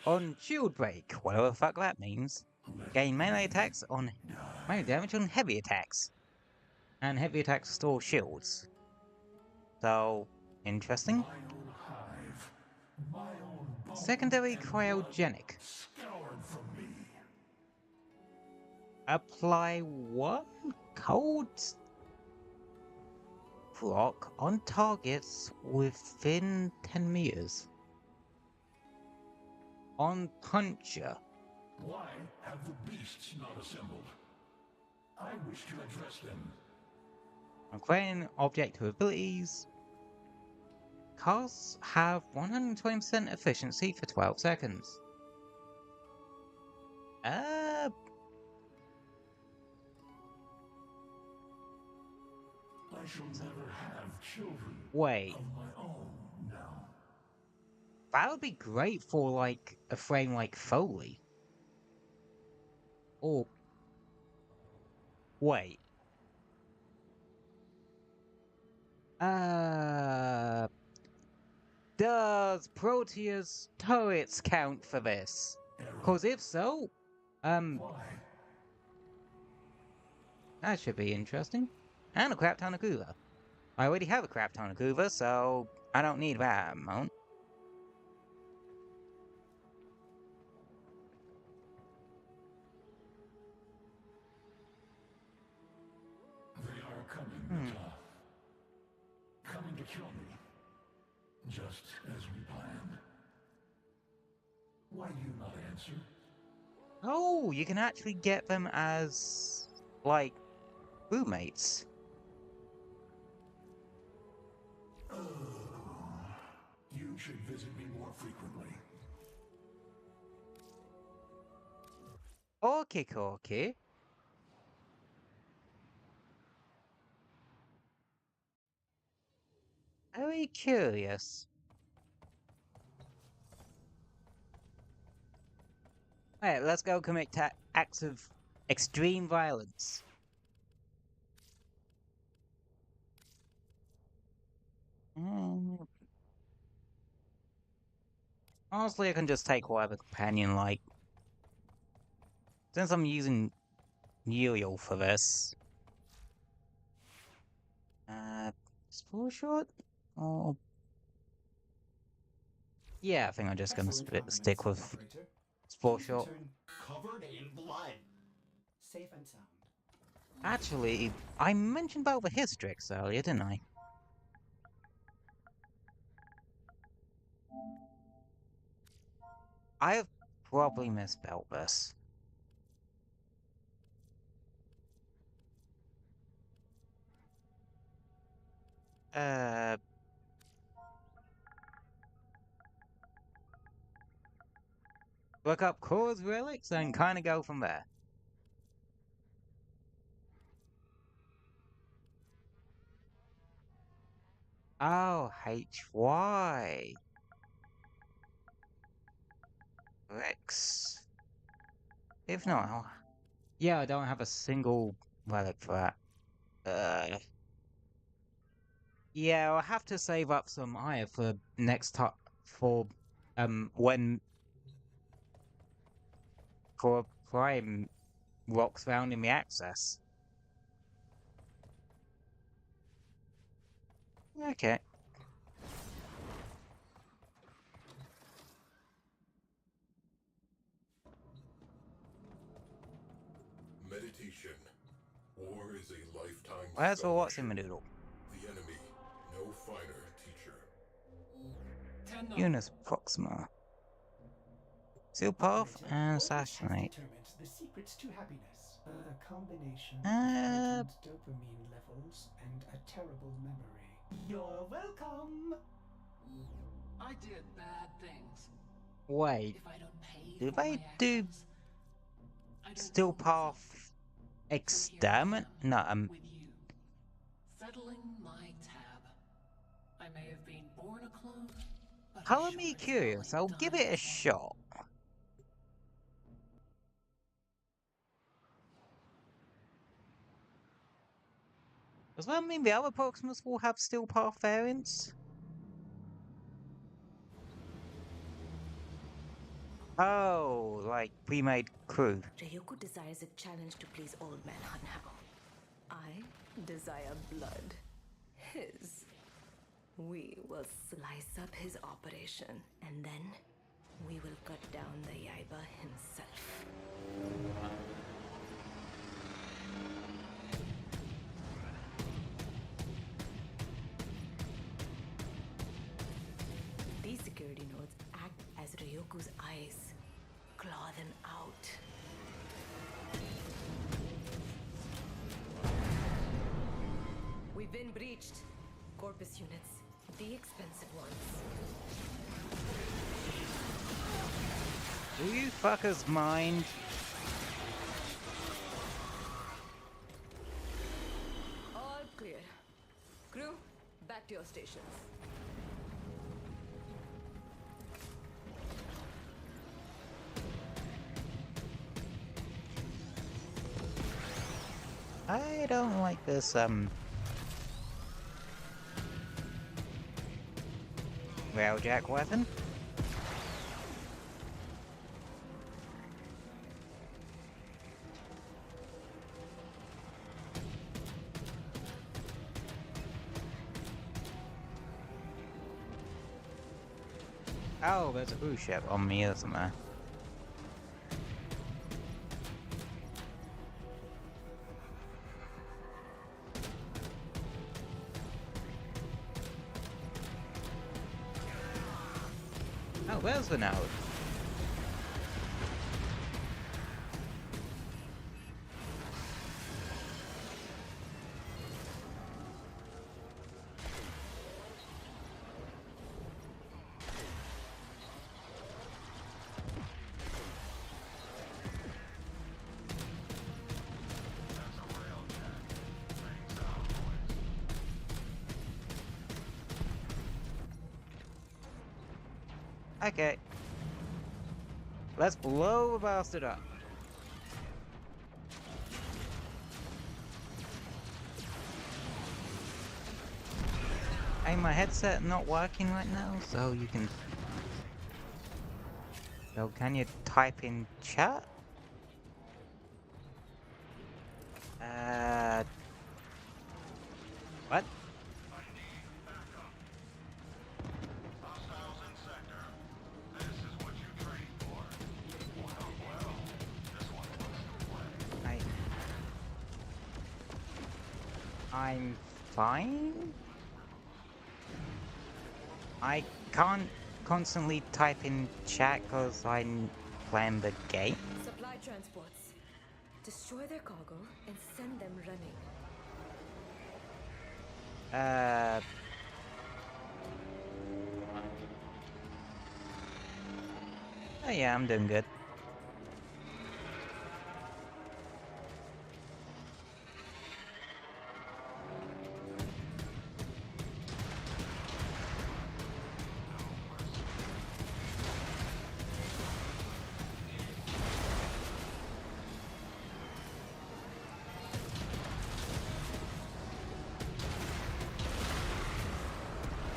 On shield break, whatever the fuck that means, gain melee attacks on melee damage on heavy attacks, and heavy attacks restore shields. So, interesting. Secondary cryogenic. Apply one cold rock on targets within 10 meters. On puncher. Why have the beasts not assembled? I wish to address them. On creating objective abilities. Casts have 120% efficiency for 12 seconds. I shall never have children Wait. of my own now. That would be great for, like, a frame like Foley. Or... Wait. Does Proteus turrets count for this? Cause if so, that should be interesting. And a crap ton of Kuva. I already have a crap ton of Kuva, so I don't need that amount. They are coming, coming to kill me. Just as we planned. Why do you not answer? Oh, you can actually get them as, like, roommates. You should visit me more frequently. Okay. Very curious. Alright, let's go commit acts of extreme violence. Honestly, I can just take whatever companion like. Since I'm using Uriel for this. Spore shot? Oh. Yeah, I think I'm just gonna stick with Operator. Spore Please shot. return covered in blood. Safe and sound. Actually, I mentioned about the Hystrix earlier, didn't I? I have probably misspelled this. Look up cause relics and kind of go from there. Oh, HY. Rex. If not, yeah, I don't have a single relic for that. Yeah, I'll have to save up some ire for next time for when for prime rocks found in the access. Okay. Meditation. War is a lifetime Where's the what's in scholarship. my doodle? The enemy, no finer teacher. Eunice Proxima. Seal Path Operator, and Orpheus has Assassinate. determined the secrets to happiness. A combination of Uh, heightened dopamine levels and a terrible memory. You're welcome. I did bad things. wait. If I don't pay Do for they my do actions, I don't Still know myself. Path So here I Exterminate? am, No, with you, settling my tab. I may have been born a clone, but I color sure me as hell curious. ain't I'll give dying it a as one. shot. Does that mean the other Proximus will have Steel Path variants? Oh, like pre-made crew. Ryoko desires a challenge to please all men now. I desire blood. His. We will slice up his operation, and then we will cut down the Yaiba himself. These security nodes act as Ryoku's eyes. Claw them out. We've been breached. Corpus units, the expensive ones. Do you fuckers mind? All clear. Crew, back to your stations. I don't like this, railjack weapon. Oh, there's a cruise ship on me, isn't there? Oh, there's the node. Okay. Let's blow the bastard up. Hey, my headset not working right now, so you can... So can you type in chat? What? I'm fine? I can't constantly type in chat because I'm playing the game. Supply transports. Destroy their cargo and send them running. Oh yeah, I'm doing good.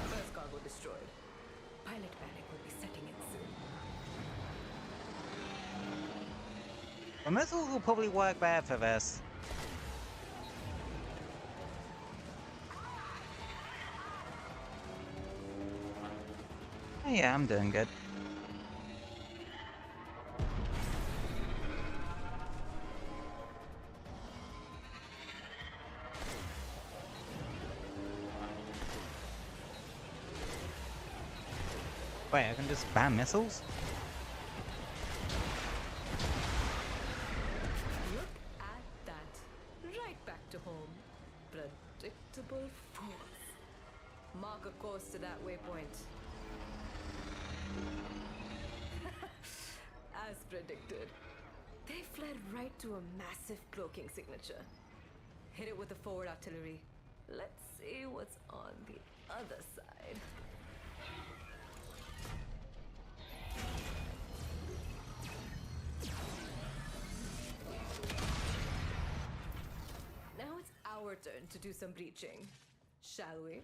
First cargo destroyed. Pilot panic will be setting in soon. The missiles will probably work better for this. Oh yeah, I'm doing good. Wait, I can just spam missiles? Look at that. Right back to home. Predictable fools. Mark a course to that waypoint. As predicted. They fled right to a massive cloaking signature. Hit it with the forward artillery. Let's see what's on the other side. Now it's our turn to do some breaching. Shall we?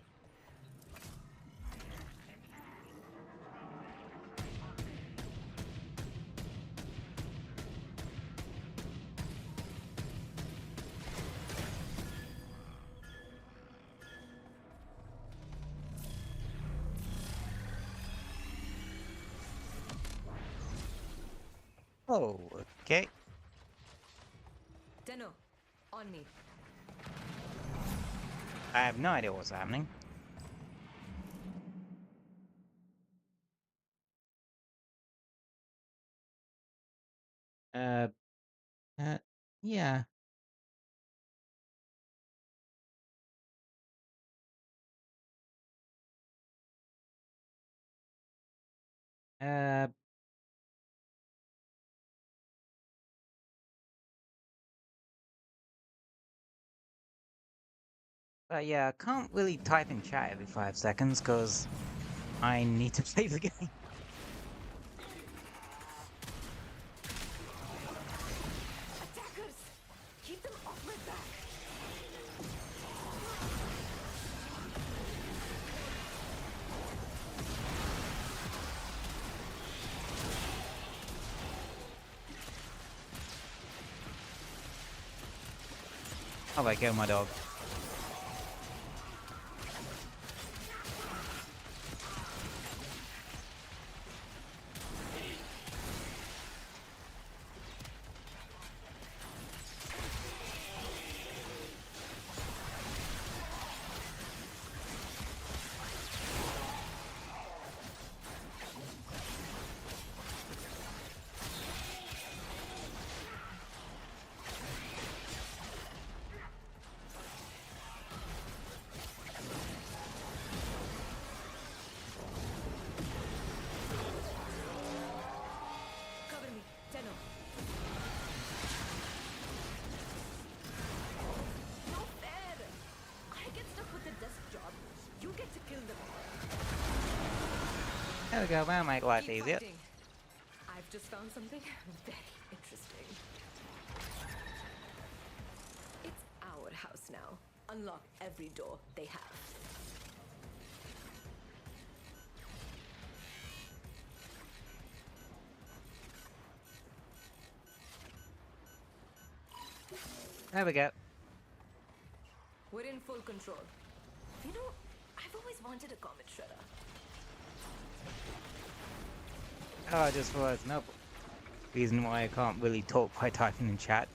Oh, okay. Tenno, on me. I have no idea what's happening. Uh, yeah. Uh, but yeah, I can't really type in chat every 5 seconds because I need to play the game. Attackers! Keep them off my back! Oh, I killed my dog. we go, that'll make life Keep easier. fighting. I've just found something very interesting. It's our house now. Unlock every door they have. There we go. We're in full control. You know, I've always wanted a comet shredder. Oh, I just realized no reason why I can't really talk by typing in chat.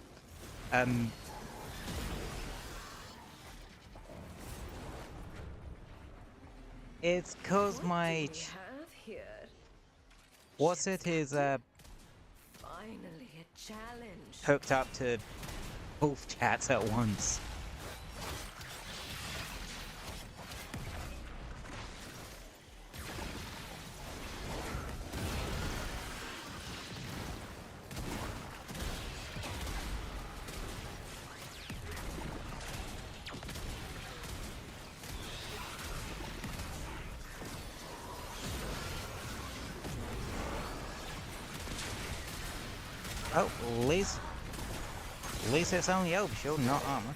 It's cause What my do we have here? what's it is Finally a challenge. hooked up to both chats at once. Oh, at least it's only overshield, not armor.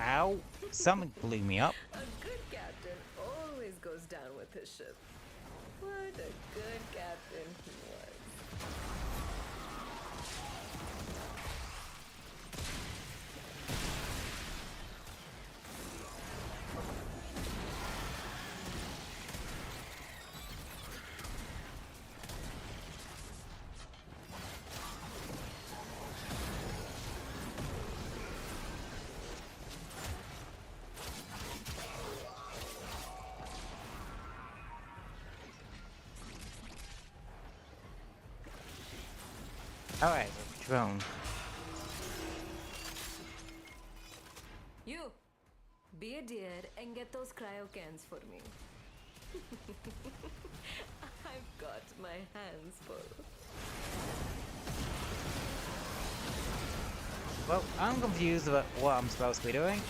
Ow! Something blew me up. A good captain always goes down with his ship. What a good captain he was. Alright, drone. You, be a dear and get those cryo cans for me. I've got my hands full. Well, I'm confused about what I'm supposed to be doing.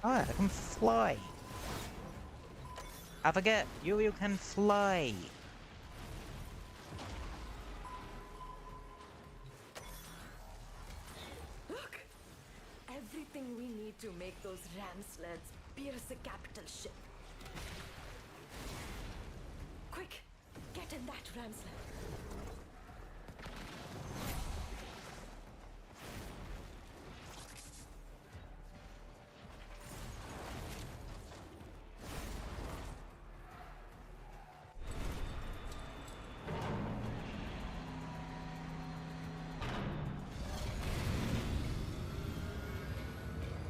Oh, I can fly. I forget, you can fly. Look! Everything we need to make those ram sleds pierce a capital ship. Quick! Get in that ram sled.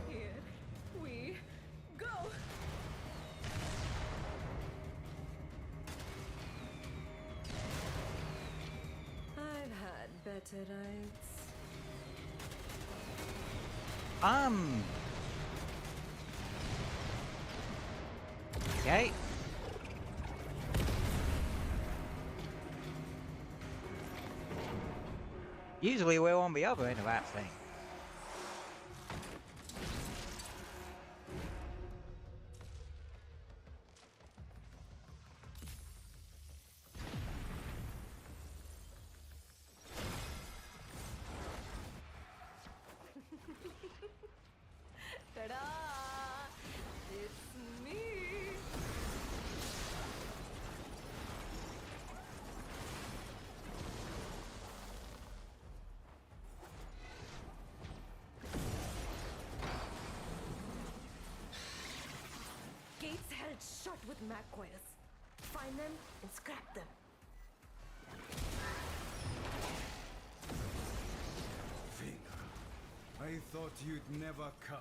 Here we go! I've had better rides. Okay. Usually we're on the other end of that thing. Ta-da! It's me! Gates held shut with mag coils. Find them and scrap them. Fina, I thought you'd never come.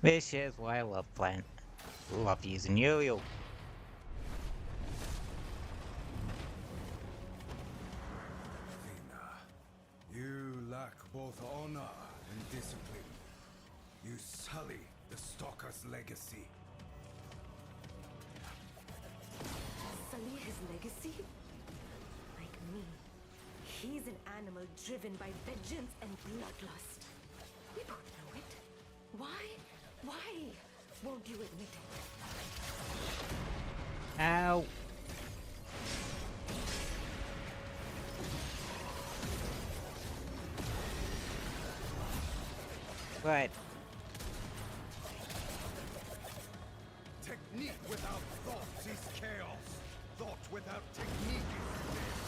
This is why I love using Uriel. Athena, you lack both honor and discipline. You sully the Stalker's legacy. Sully his legacy? Like me. He's an animal driven by vengeance and bloodlust. We both know it. Why? Why won't you admit it? Ow. Right. Technique without thought is chaos. Thought without technique is death.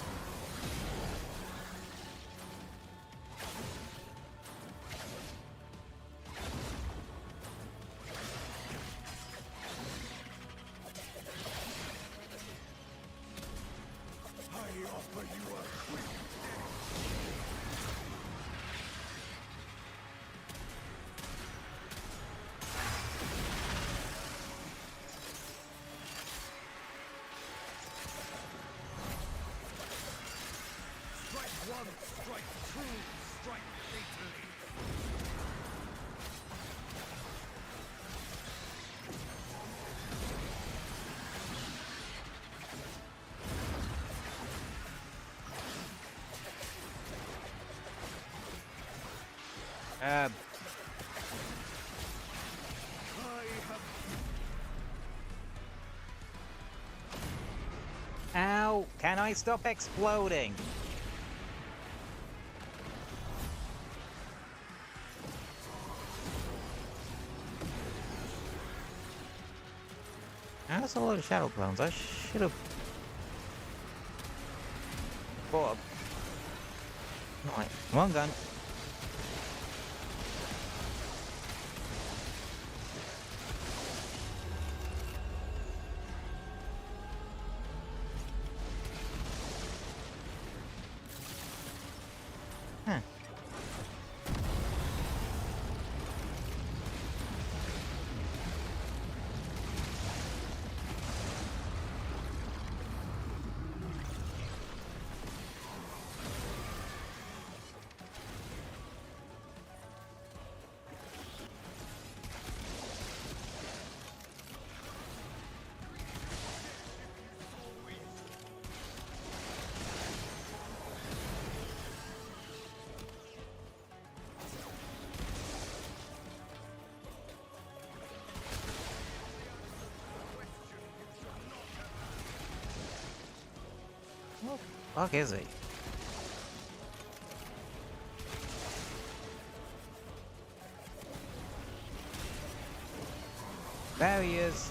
I offer you a quick one, strike true, strike fatally. Ow! Can I stop exploding? That's a lot of shadow clones. I should have bought up. Right, one gun. Huh. What the fuck is he? There he is.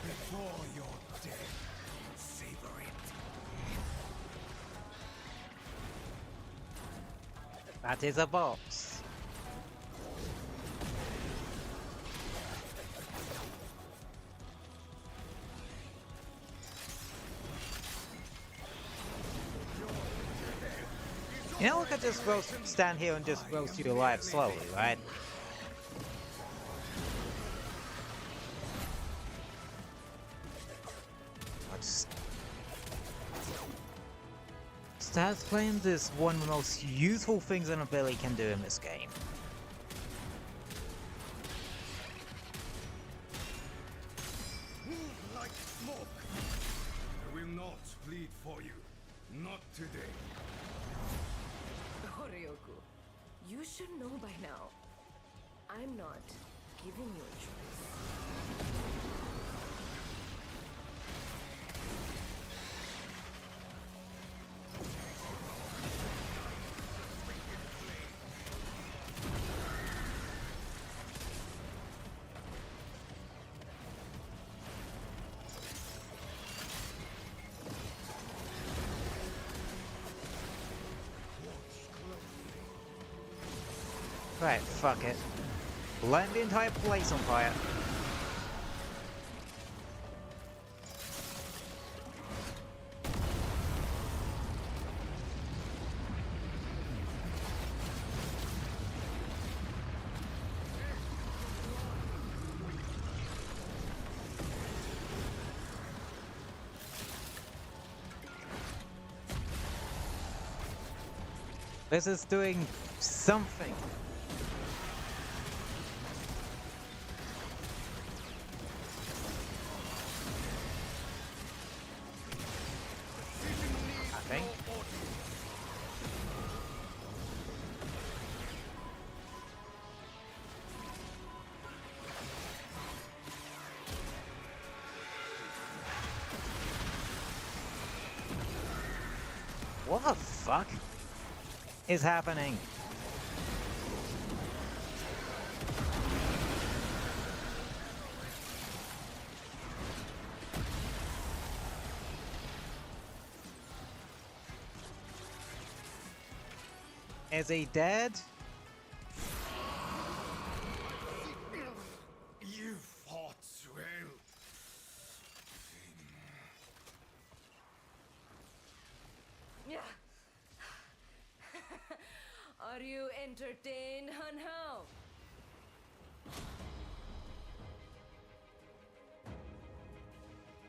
Before you're dead, savor it. That is a box. You know, we could just stand here and just roast you alive slowly, right? Status claims is one of the most useful things an ability can do in this game. Move like smoke. I will not bleed for you. Not today. Horyoku, you should know by now. I'm not giving you a choice. Right, fuck it. Light the entire place on fire. This is doing something. I think. What the fuck is happening? Is he dead? You fought well. Yeah. Are you entertained, Hunho?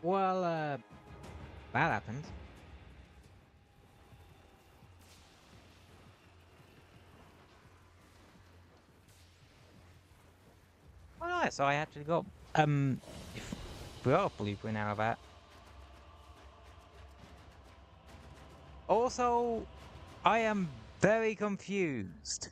Well, that happened. Oh, nice. So I actually got if we are blueprint out of that. Also, I am very confused.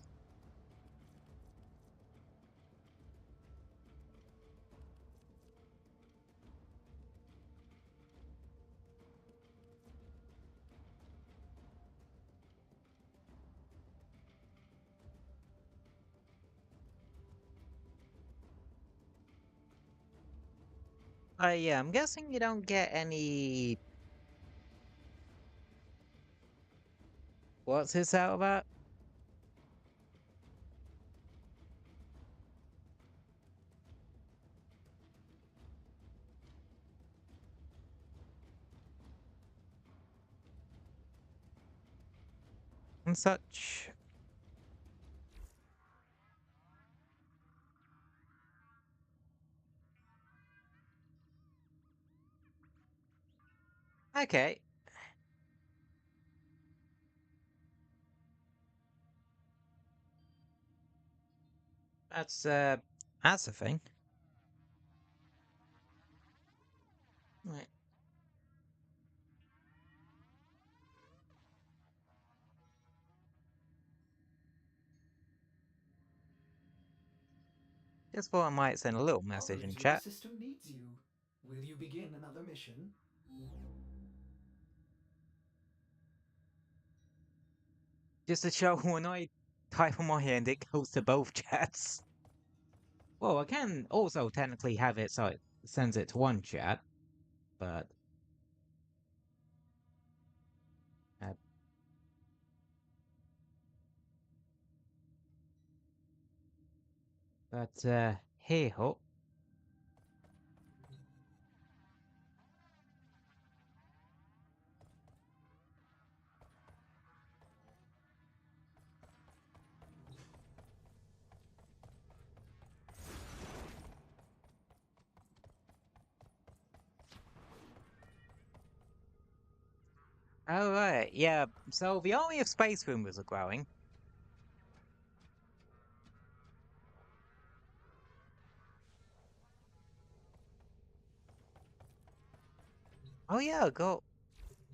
Yeah, I'm guessing you don't get any. What's this out about? And such. Okay. That's a thing. Right. Just thought I might send a little message in Operator, the chat. system needs you. Will you begin another mission? Just to show when I type on my end, it goes to both chats. Well, I can also technically have it so it sends it to one chat, but uh, hey ho. All right, yeah. So the army of space boomers are growing. Oh yeah, I got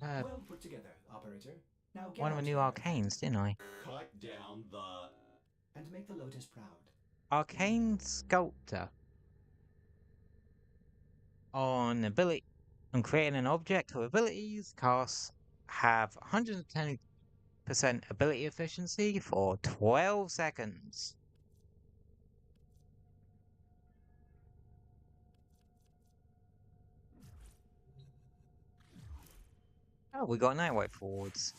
Well put together, Operator. Now get one of the out new there arcanes, didn't I? Cut down the. and make the Lotus proud. Arcane Sculptor on ability on creating an object with abilities. Casts have 110% ability efficiency for 12 seconds. Oh, we got Nightwave forwards.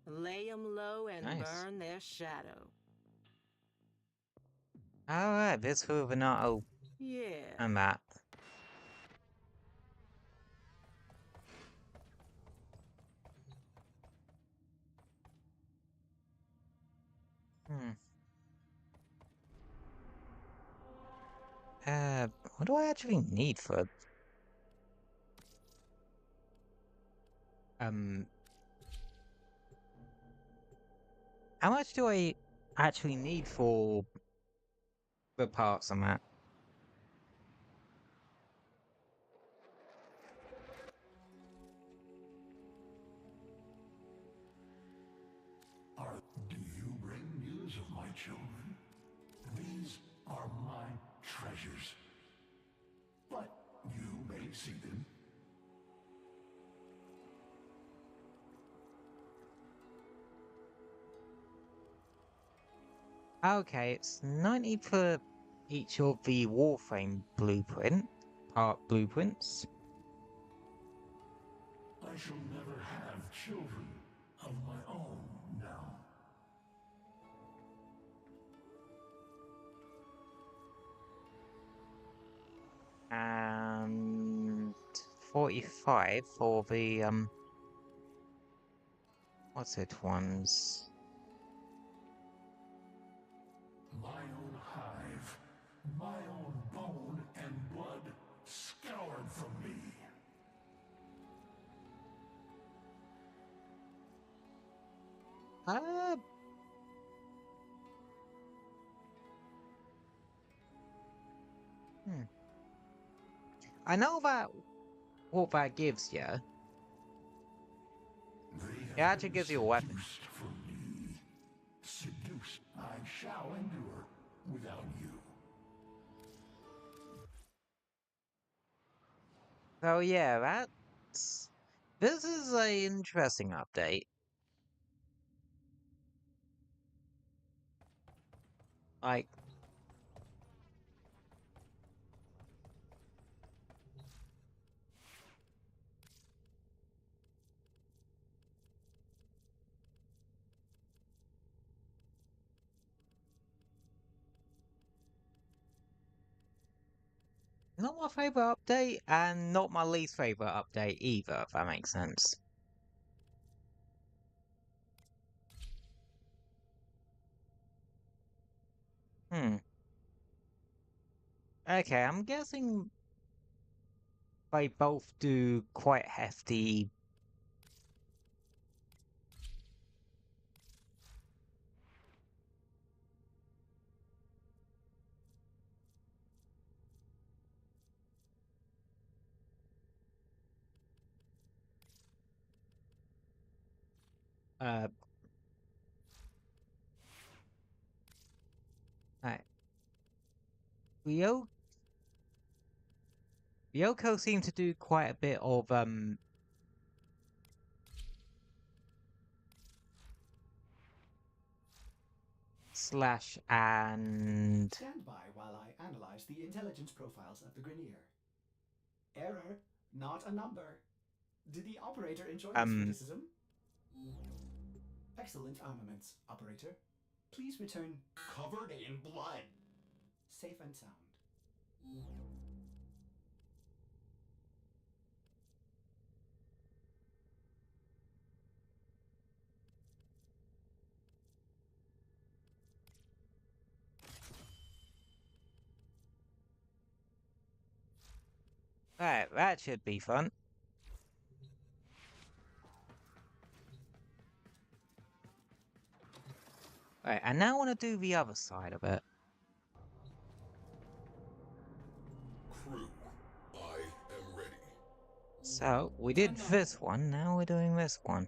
Lay 'em low and Nice. burn their shadow. Alright, this who an auto Yeah. a map. What do I actually need for how much do I actually need for the parts on that? Do you bring news of my children? These are my treasures. But you may see them. Okay, it's 90 for each of the Warframe part blueprints. I shall never have children of my own now. And 45 for the what's it ones? My own hive, my own bone and blood scoured from me. I know that what that gives you. It actually gives you a weapon. From me. Seduced, I shall endure without you. So yeah, this is an interesting update. Like, not my favorite update, and not my least favorite update either, if that makes sense. Okay, I'm guessing they both do quite hefty. Uh, Alright. Ryoko seemed to do quite a bit of slash and Stand by while I analyze the intelligence profiles of the Grineer. Error, not a number. Did the operator enjoy this criticism? Excellent armaments, operator. Please return Covered in blood. safe and sound. Alright, that should be fun. Alright, and now I want to do the other side of it. Crew, I am ready. So, we did this one, now we're doing this one.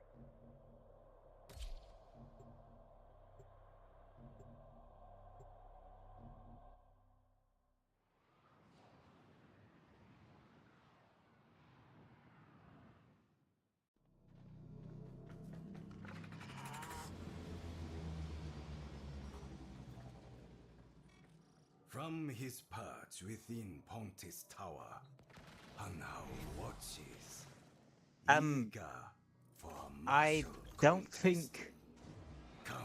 From his perch within Pontis Tower, Hanao watches, eager for I muscle. don't contest. think... Come,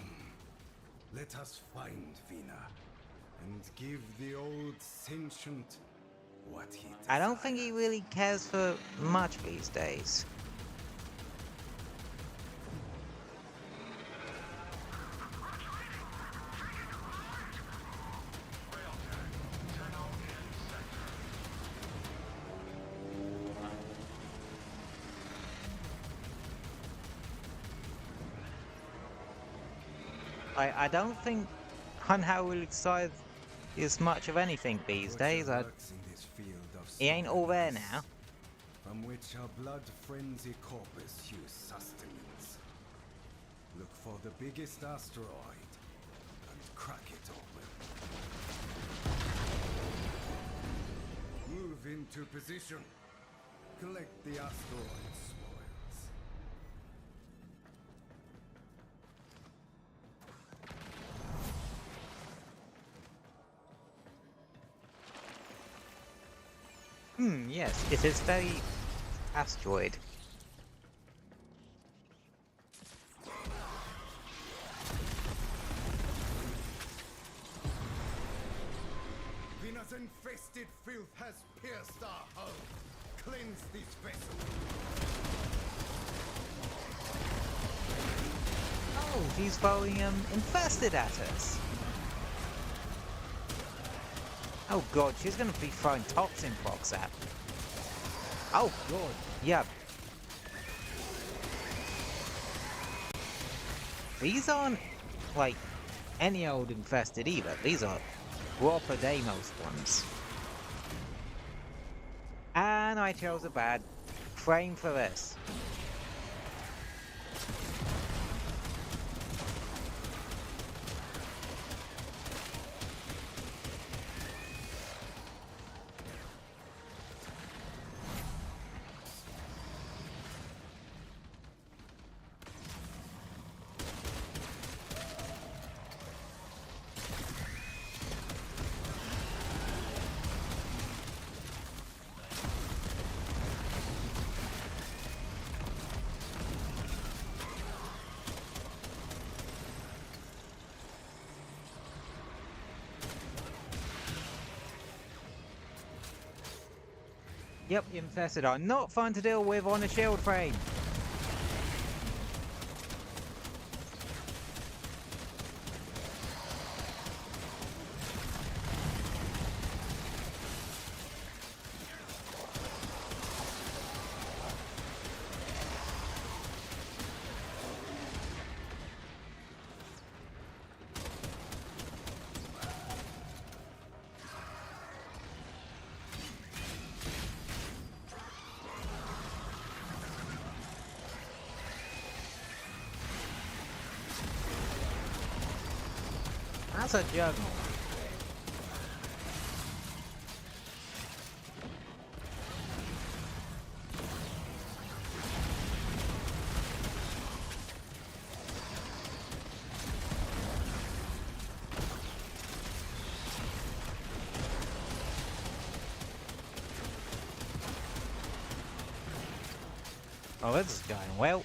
let us find Vina and give the old sentient what he desires. I don't think he really cares for much these days. I don't think Hunhow will decide as much of anything these days. Lurks in this field of He ain't all there stars, now. from which our blood frenzy corpus use sustenance. Look for the biggest asteroid and crack it open. Move into position. Collect the asteroid spoils. Yes, it is very asteroid. Vina's infested filth has pierced our hull. Cleanse this vessel. Oh, he's throwing infested at us. Oh god, she's gonna be throwing toxin box at. Oh god, yeah. These aren't like any old infested either. These are proper Deimos ones. And I chose a bad frame for this. Yep, infested are not fun to deal with on a shield frame. That's a juggle. Oh, this is going well.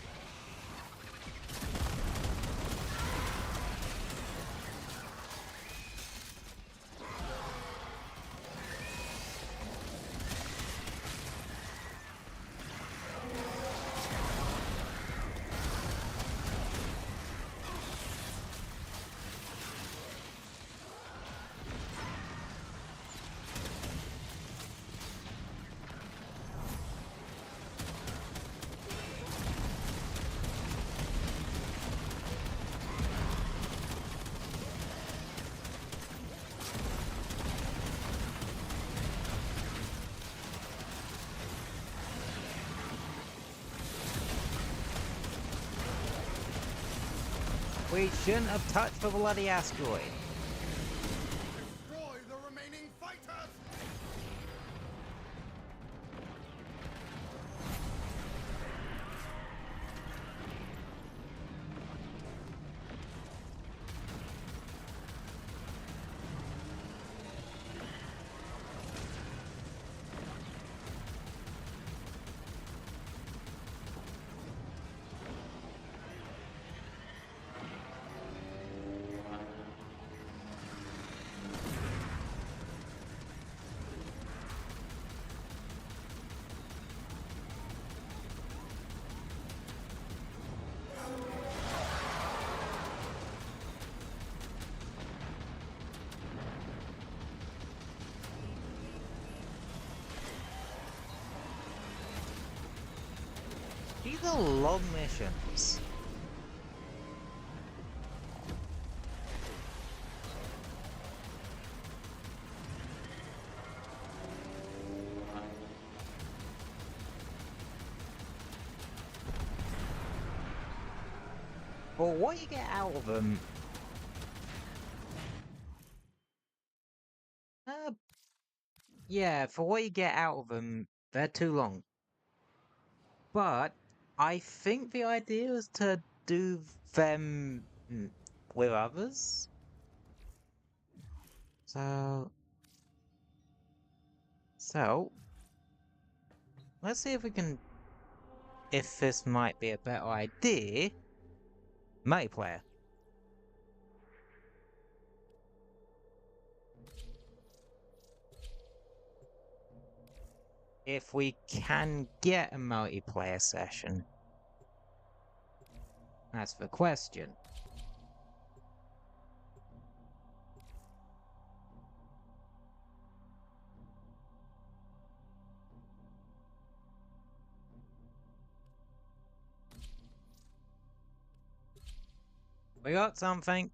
We shouldn't have touched the bloody asteroid. Destroy the remaining fighters! These are long missions. Well, what you get out of them... yeah, for what you get out of them, they're too long. But I think the idea is to do them with others. So let's see if we can... if this might be a better idea. Multiplayer. If we can get a multiplayer session. That's the question. We got something.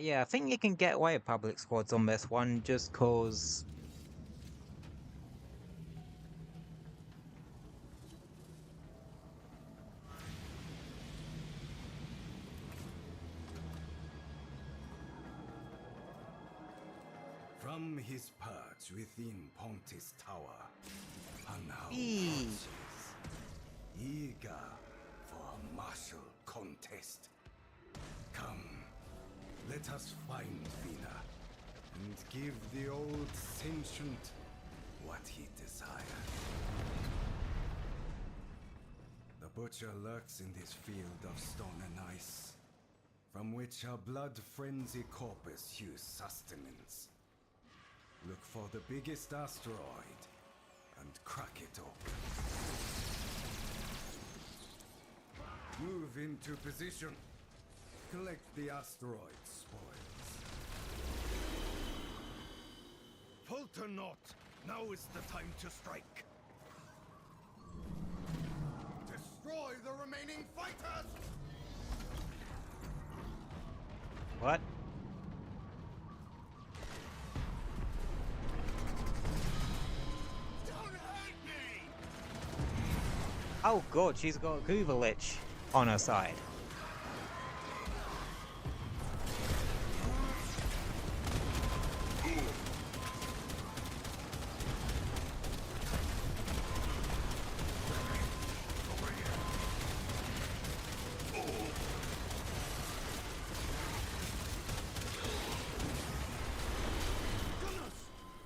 Yeah, I think you can get away with public squads on this one just cause... From his perch within Pontis Tower, Hanhao Eee. watches, eager for a martial contest. Come, let us find Vina, and give the old sentient what he desired. The butcher lurks in this field of stone and ice, from which our blood-frenzy corpus hews sustenance. Look for the biggest asteroid, and crack it open. Move into position. Collect the asteroid spoils. Falter not! Now is the time to strike! Destroy the remaining fighters! What? Oh god, she's got a Goober Lich on her side.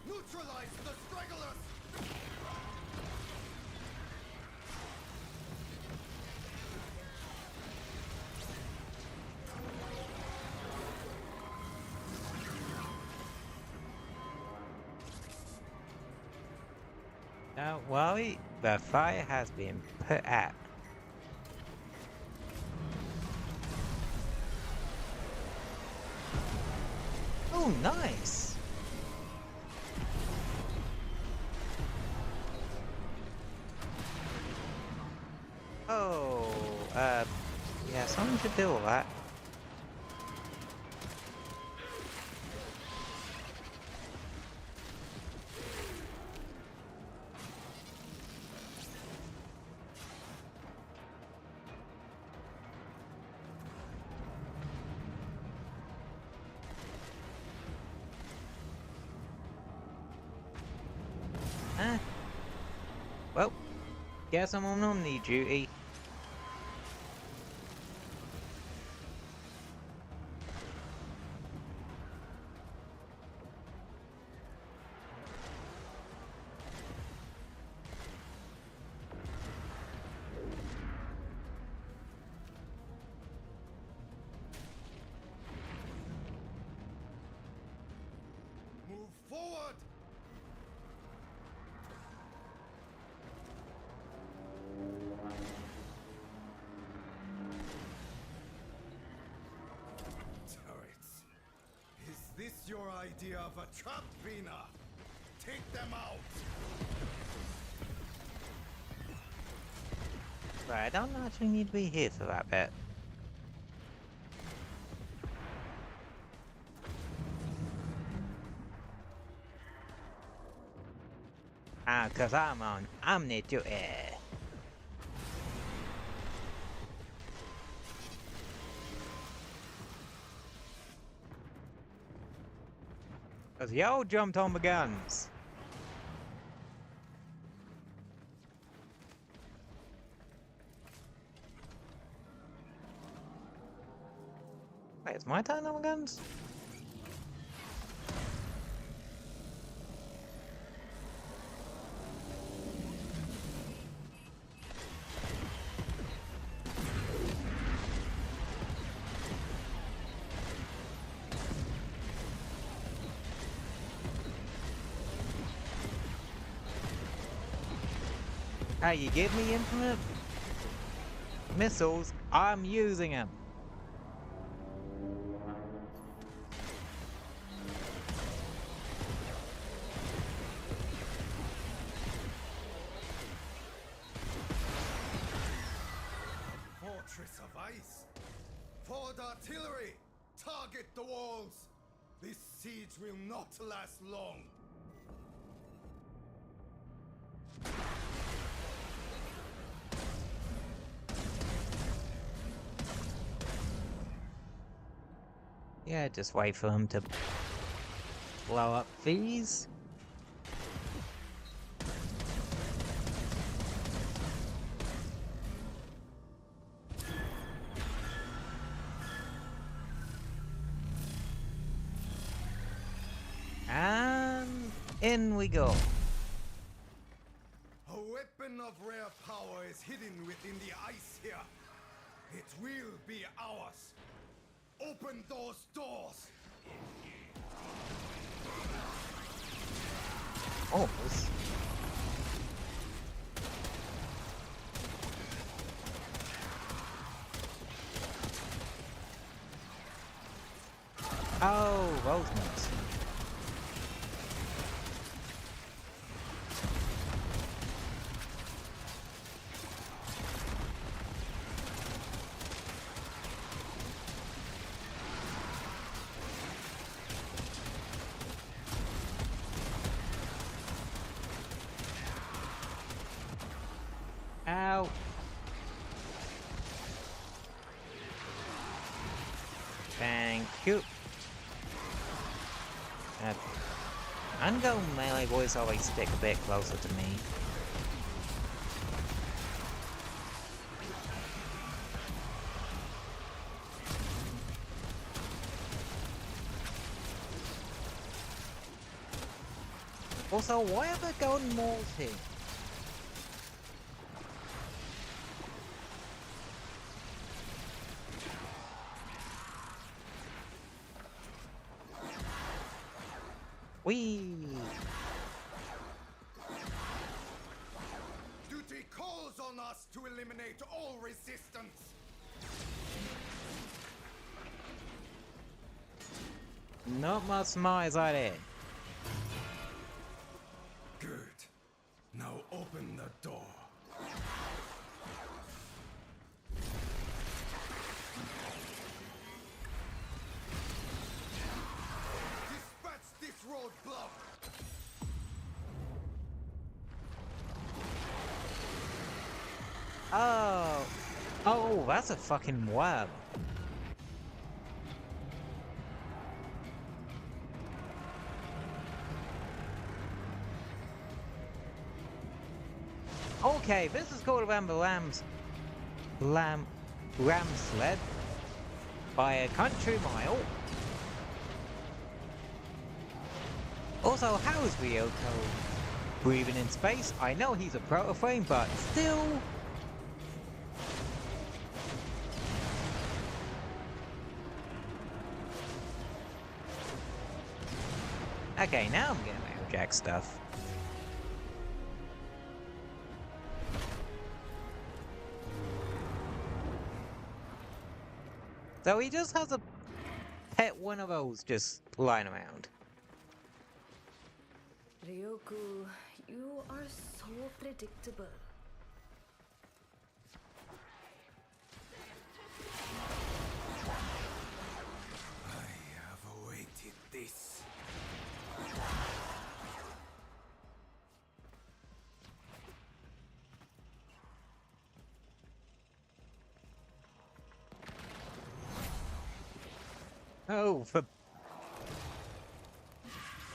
Neutralize the stragglers! Don't worry, the fire has been put out. Oh, nice! Oh, yeah, someone should deal with that. Well, guess I'm on Omni duty. Move forward! your idea of a trap, Vina? Take them out! Right, I don't actually need to be here for that bit. Ah, cause I'm on Omni-duty. Cause y'all jumped on the guns. Wait, is my turn on the guns? Hey, you give me infinite missiles, I'm using them. Fortress of ice! Forward artillery! Target the walls! This siege will not last long! Yeah, just wait for him to blow up these. And in we go. A weapon of rare power is hidden within the ice here. It will be ours. Open those doors! Almost. Oh, Rosenuts. Ow. Thank you. I'm going melee boys always stick a bit closer to me. Also, why are they going molting? Whee! Duty calls on us to eliminate all resistance! Not much more is I did. Good. Now open the door. Dispatch this roadblock! Oh! Oh, that's a fucking web. Okay, this is called Ramble Ram Sled by a country mile. Also, how is Ryoko breathing in space? I know he's a proto-frame, but still. Okay, now I'm getting my Jack stuff. So he just has a pet one of those just lying around. Ryoku, you are so predictable. I have awaited this. Oh, for...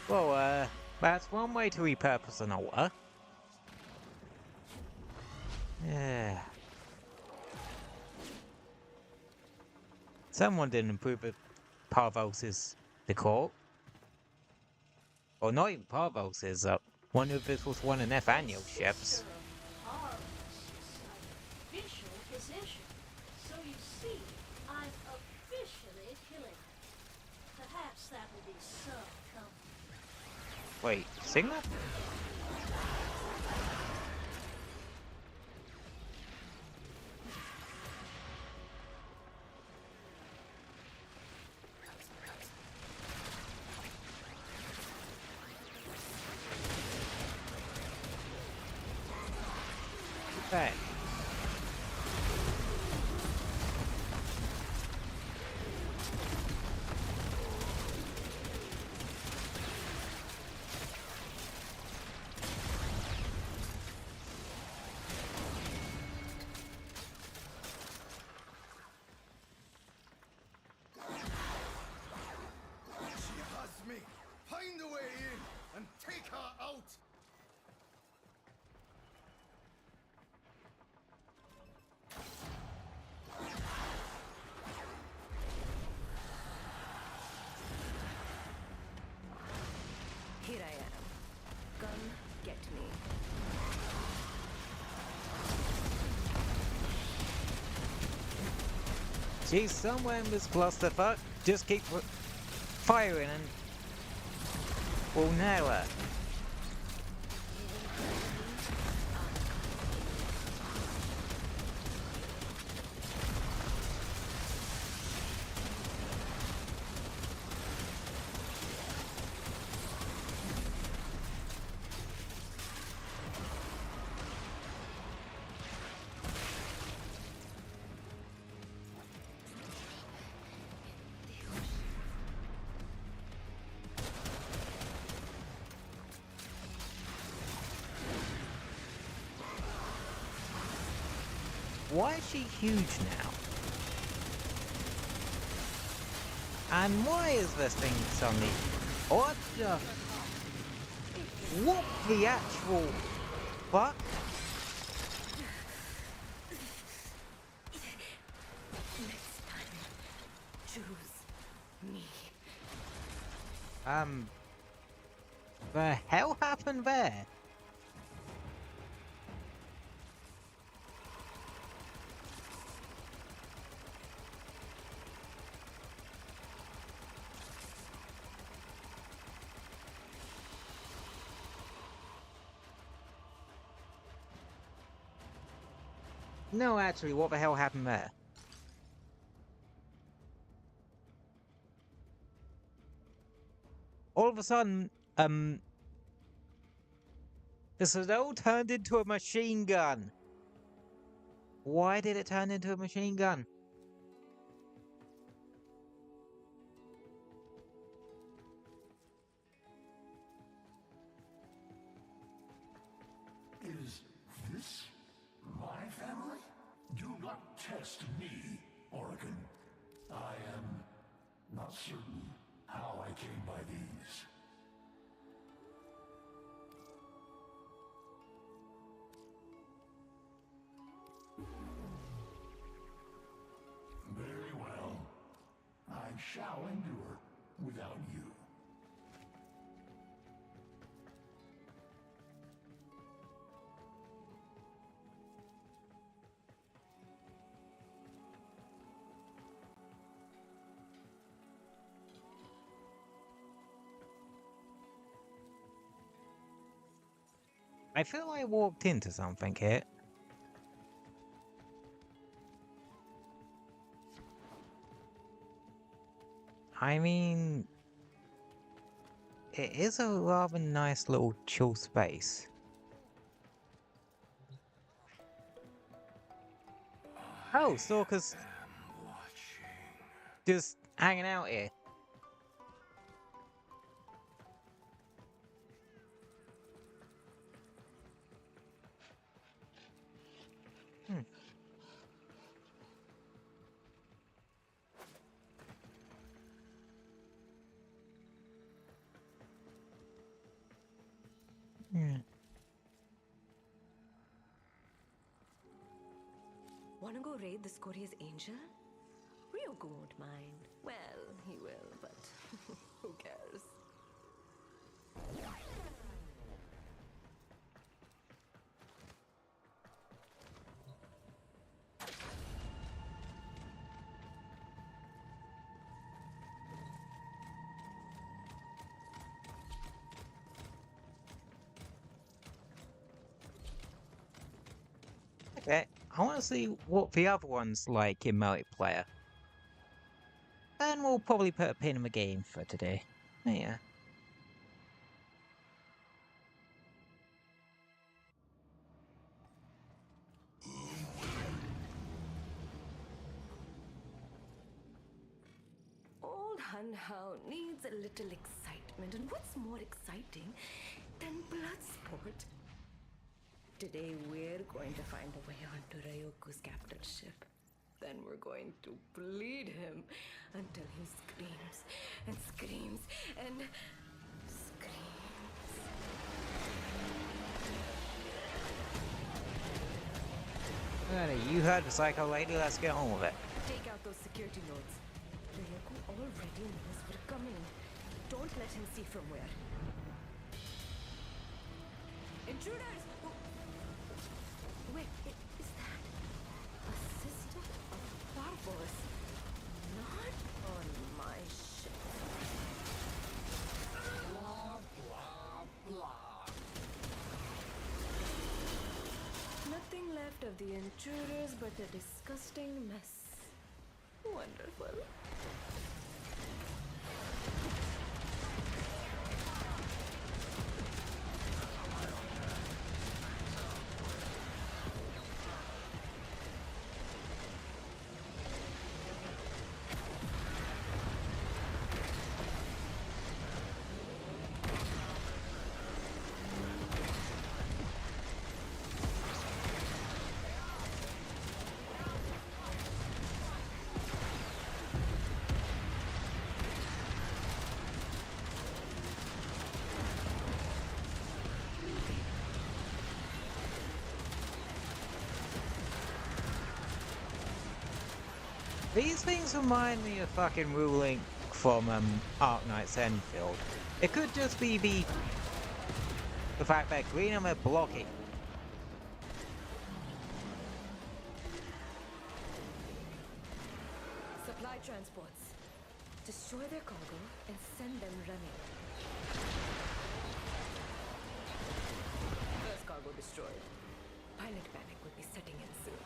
Well, that's one way to repurpose an altar. Yeah. Someone didn't improve it. Parvos's decor. Or not even Parvos's, one of this was one of Nathaniel's ships. Official position. So you see, I'm officially killing it. Perhaps that will be some comfort. Wait, Signal? Okay. She has me. Find a way in and take her out. Here I am. Come get me. She's somewhere in this clusterfuck. Just keep firing and we'll nail her. Why is she huge now? And why is this thing suddenly... What the... What the actual... fuck? Next time, choose me. The hell happened there? No, actually, what the hell happened there? All of a sudden, this has all turned into a machine gun. Why did it turn into a machine gun? Is this my family? Do not test me, Oregon. I am not certain how I came by these. Very well. I shall endure without you. I feel I walked into something here. I mean, it is a rather nice little chill space. Oh, Stalker's just hanging out here. Hmm. Yeah. Wanna go raid the Scoria's angel? Ryoko won't mind. Well, he will, but who cares? Okay, I want to see what the other one's like in multiplayer. And we'll probably put a pin in the game for today. Yeah. Old Hunhow needs a little excitement, and what's more exciting than blood sport? Today we're going to find a way onto Ryoku's captain ship. Then we're going to bleed him until he screams and screams and screams. Alrighty, you heard the psycho lady, let's get on with it. Take out those security nodes. Ryoku already knows we're coming. Don't let him see from where. Intruders! Oh. Wait, is that a sister of Barbos? Not on my ship. Blah, blah, blah. Nothing left of the intruders but a disgusting mess. Wonderful. These things remind me of fucking ruling from Arknight's Enfield. It could just be the fact that green and they're blocking. Supply transports. Destroy their cargo and send them running. First cargo destroyed. Pilot panic would be setting in soon.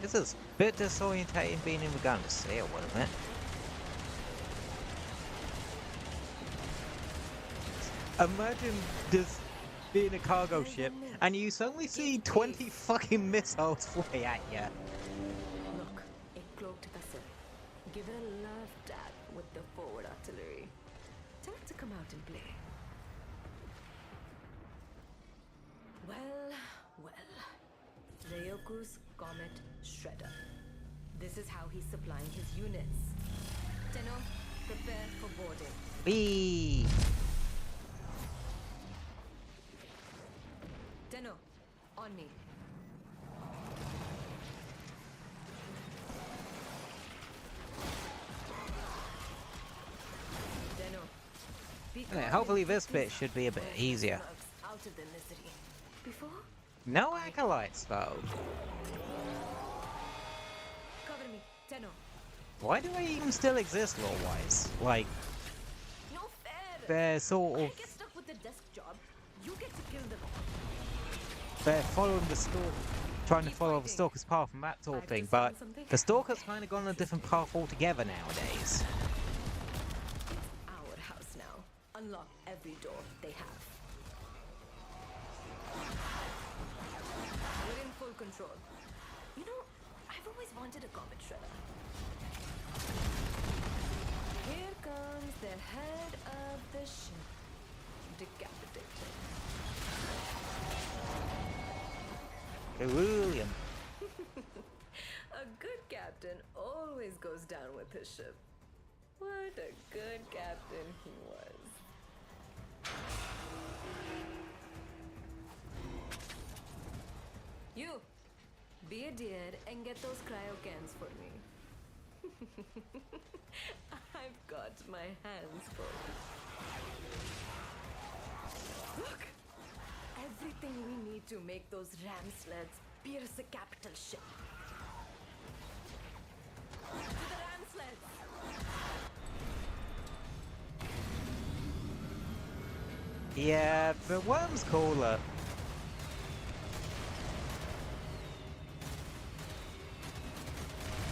This is a bit disorientating being in the gun to sail, wasn't it? Imagine just being a cargo ship and you suddenly see 20 fucking missiles fly at you. Look, a cloaked vessel. Give it a love tap with the forward artillery. Tell it to come out and play. Well, well. Ryoku's Comet Shredder. This is how he's supplying his units. Tenno, prepare for boarding. Whee! Tenno, on me. Tenno, be Yeah, hopefully this bit should be a bit easier. out of their misery. Before, No acolytes though. cover me, Tenno. Why do they even still exist lore-wise? Like, No fair. they're sort I of... get stuck with the desk job. You get to kill them all. They're following the stalk, trying to follow the stalker's path and that sort of thing, but the stalker's kind of gone a different path altogether nowadays. unlock every door they have. We're in full control. You know, I've always wanted a comet shredder. Here comes the head of the ship. Decapitated. William. A good captain always goes down with his ship. What a good captain he was. You, be a dear and get those cryo cans for me. I've got my hands full. Look! Everything we need to make those ram sleds pierce a capital ship. To the ram sleds! Yeah, but one's cooler.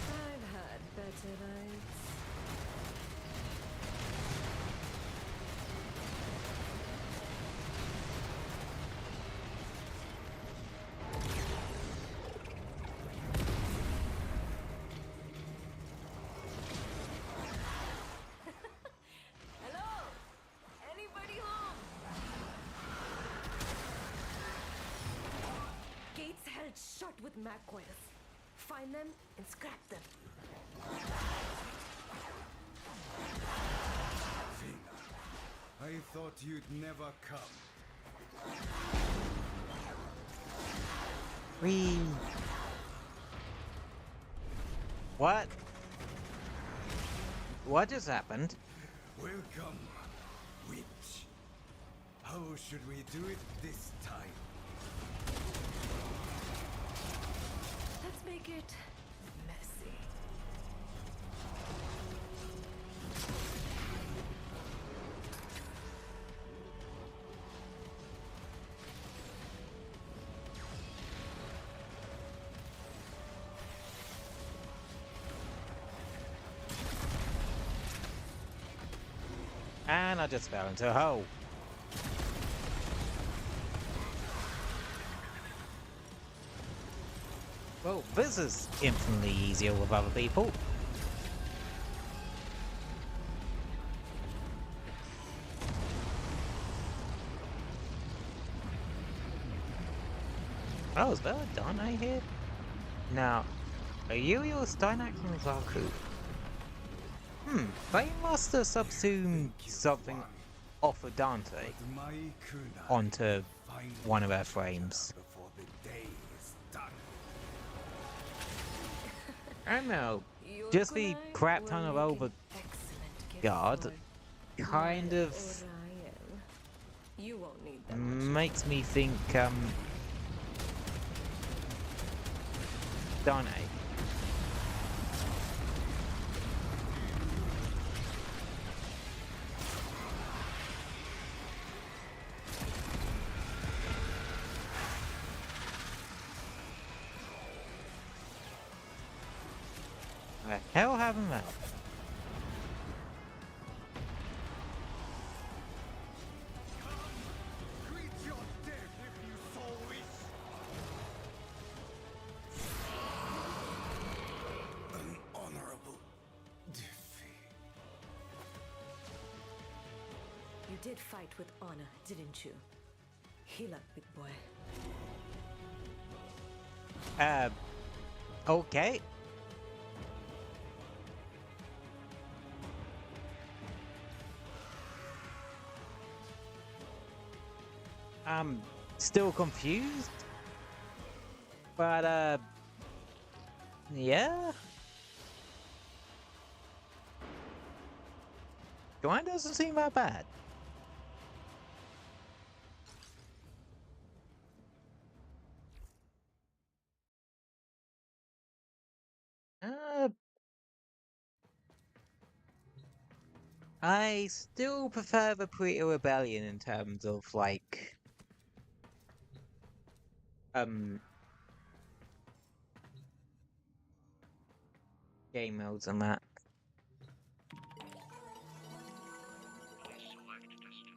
I've had better nights. Hello? Anybody home? Gates held shut with mag coils. Find them and scrap them. I thought you'd never come. Whee! What? What just happened? Welcome, witch. How should we do it this time? Let's make it messy. And I just fell into a hole. Well, this is infinitely easier with other people. Oh, is that a Dante here? Now, are you your Steinax and Zaku? They must have subsumed something off of Dante onto one of their frames. Before the day is done. I don't know, Your just the kunai crap ton of will make over an excellent gift guard for kind my of Orion. You won't need that much. makes me think Dante. The hell happened there? Greet your death if you so wish. An honorable defeat. You did fight with honor, didn't you? Heal up, big boy. Okay. I'm still confused, but yeah. Joanne doesn't seem that bad. I still prefer the Pretty Rebellion in terms of like game modes and that. Select destination.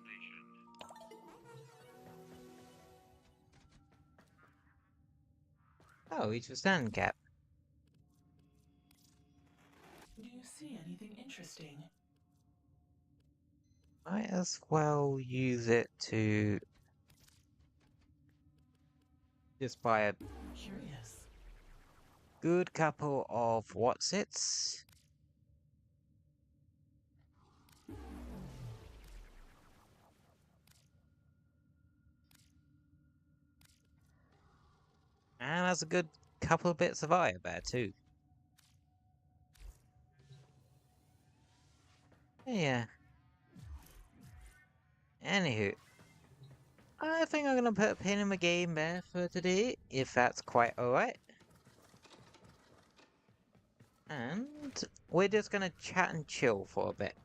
Oh, he's a stand cap. Do you see anything interesting? Might as well use it to just buy a Curious. good couple of what's-its. And that's a good couple of bits of iron there too. Yeah. Anywho, I think I'm gonna put a pin in the game there for today, if that's quite alright. And we're just gonna chat and chill for a bit.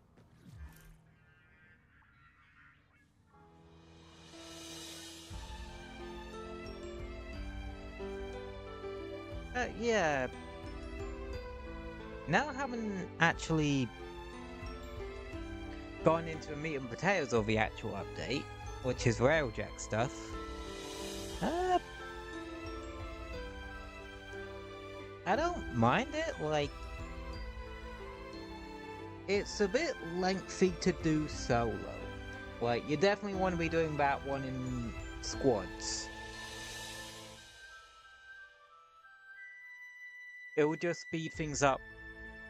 Yeah. Now I haven't actually gone into the meat and potatoes of the actual update, which is Railjack stuff. I don't mind it, like, it's a bit lengthy to do solo. Like, you definitely want to be doing that one in squads. It will just speed things up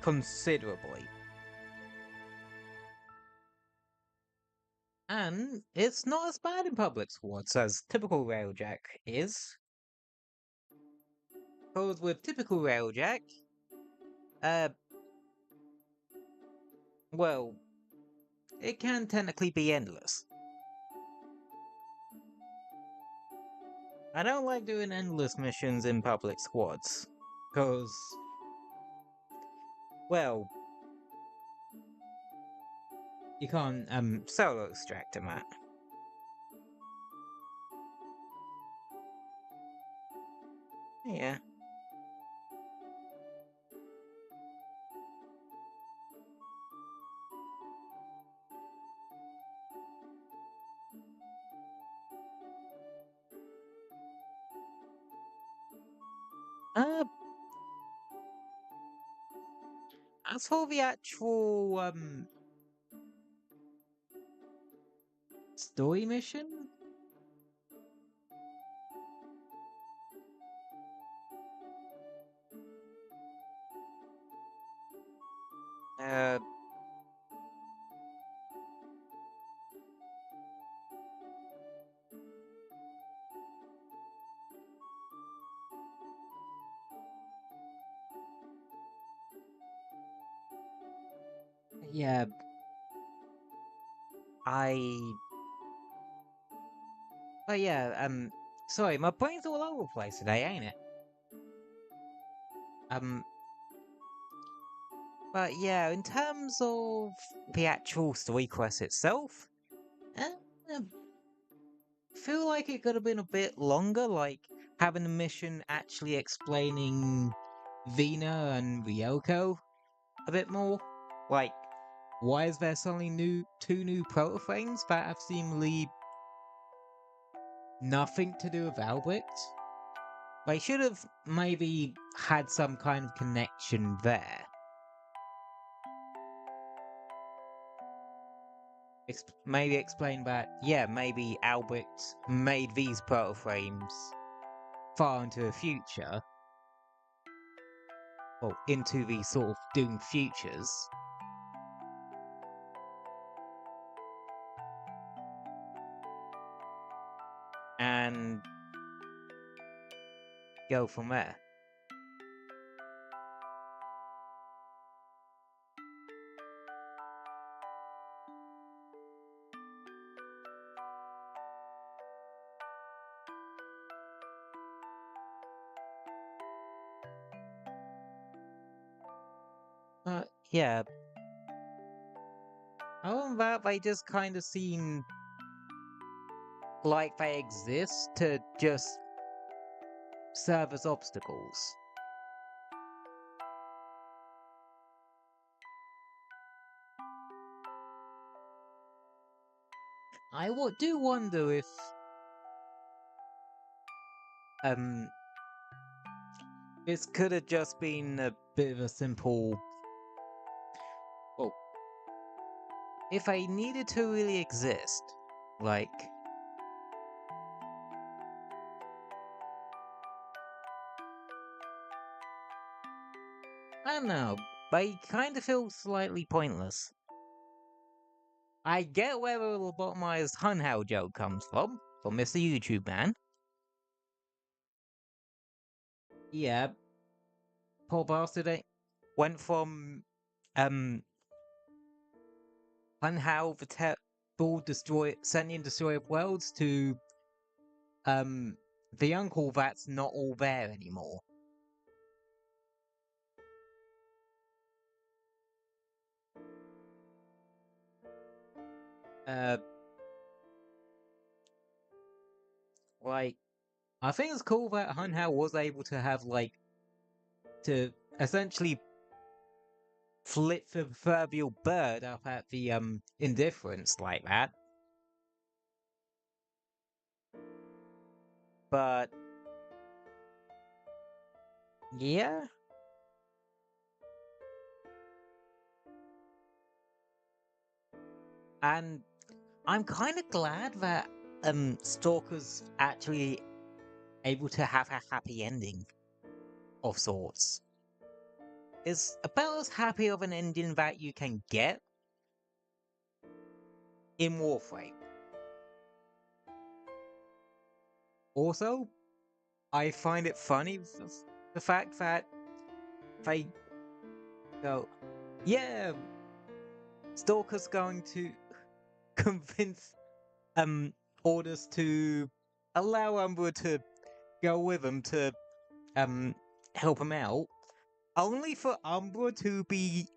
considerably. And it's not as bad in public squads as typical Railjack is. Because with typical Railjack, well, it can technically be endless. I don't like doing endless missions in public squads, because, well, you can't, solo extract them out. Yeah. As for the actual, story mission? Uh... Yeah... But yeah, sorry, my brain's all over the place today, ain't it? But yeah, in terms of the actual story quest itself, I feel like it could have been a bit longer, like having the mission actually explaining Vina and Ryoko a bit more. Like, why is there suddenly two new proto-frames that have seemingly nothing to do with Albert? They should have maybe had some kind of connection there. Maybe explain that, yeah, maybe Albert made these proto-frames far into the future. Well, into the sort of doomed futures. And go from there. Yeah. Other than that, they just kind of seem like they exist to just serve as obstacles. I do wonder if This could have just been a bit of a simple... Well, if I needed to really exist, like... I don't know, they kind of feel slightly pointless. I get where the lobotomized Hunhow joke comes from Mr. YouTube Man. Yeah, poor bastard went from, Hunhow, the terrible sentient destroyer of worlds, to, the uncle that's not all there anymore. Like, I think it's cool that Hunhow was able to have, like, to essentially flip the proverbial bird up at the, indifference like that. But, yeah. And I'm kind of glad that, Stalker's actually able to have a happy ending of sorts. It's about as happy of an ending that you can get in Warframe. Also, I find it funny the fact that they go, yeah, Stalker's going to convince Orders to allow Umbra to go with him to help him out, only for Umbra to be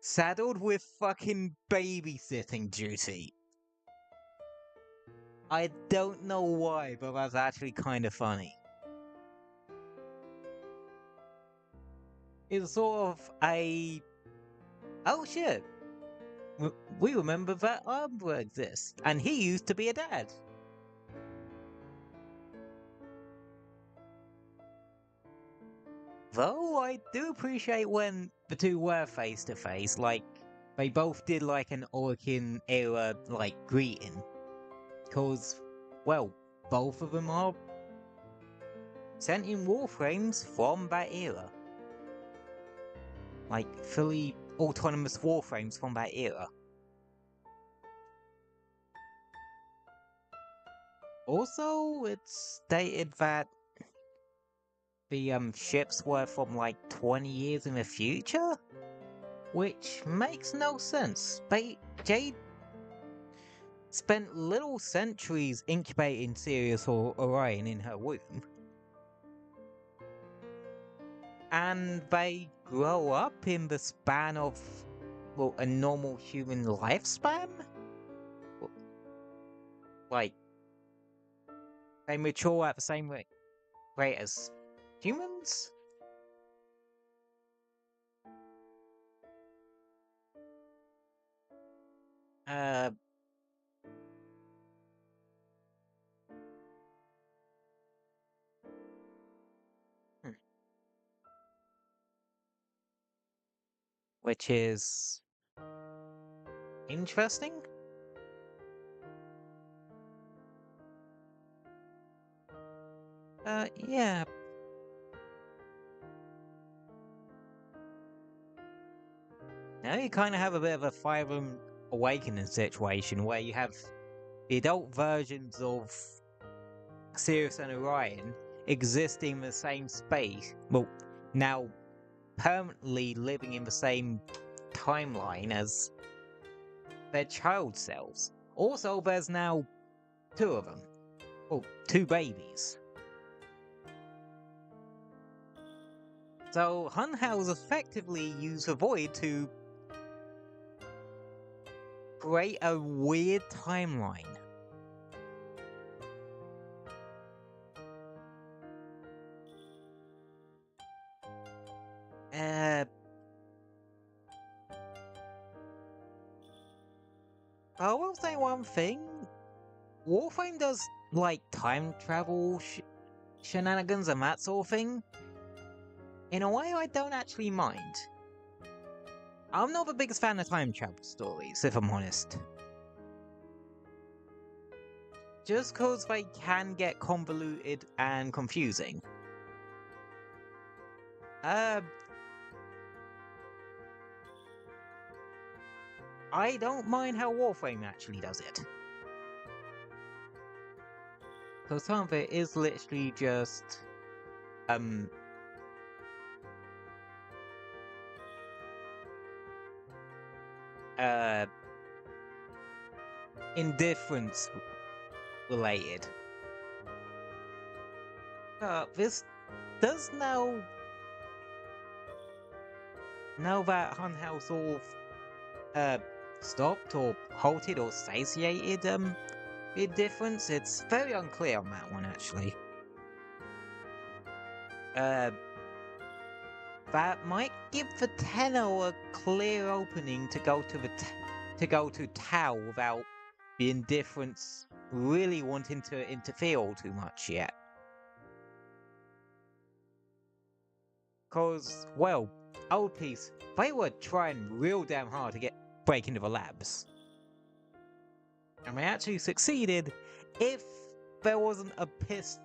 saddled with fucking babysitting duty. I don't know why, but that's actually kind of funny. It's sort of a... Oh shit! We remember that Umbra exists, and he used to be a dad. Though I do appreciate when the two were face to face, like, they both did like an Orkin era, like, greeting. Cause, well, both of them are sentient Warframes from that era. Like, fully autonomous Warframes from that era. Also, it's stated that the ships were from like 20 years in the future? Which makes no sense. Jade spent little centuries incubating Sirius or Orion in her womb. And they grow up in the span of, well, a normal human lifespan? Like, they mature at the same rate as humans? Which is interesting. Yeah. Now you kind of have a bit of a Fire Emblem Awakening situation where you have the adult versions of Sirius and Orion existing in the same space, well, now permanently living in the same timeline as their child selves. Also, there's now two of them. Well, two babies. So, Hunhouse effectively used the Void to create a weird timeline. I will say one thing. Warframe does, like, time travel shenanigans and that sort of thing. in a way, I don't actually mind. I'm not the biggest fan of time travel stories, if I'm honest. Just cause they can get convoluted and confusing. I don't mind how Warframe actually does it. Cause some of it is literally just indifference related. This does now that Hunhouse all stopped or halted or satiated indifference. It's very unclear on that one actually. That might give the Tenno a clear opening to go to Tau without the indifference really wanting to interfere all too much yet. Cause, well, old piece, they were trying real damn hard to break into the labs. And they actually succeeded if there wasn't a pissed...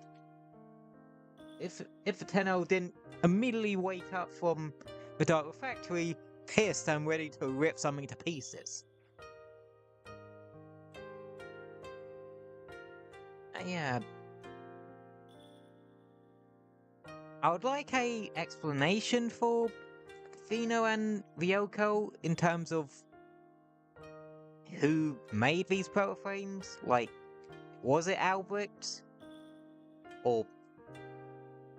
If the Tenno didn't immediately wake up from the Dark Refractory, pissed and ready to rip something to pieces. Yeah. I would like a explanation for Fino and Ryoko in terms of who made these proto-frames. Like, was it Albrecht? Or,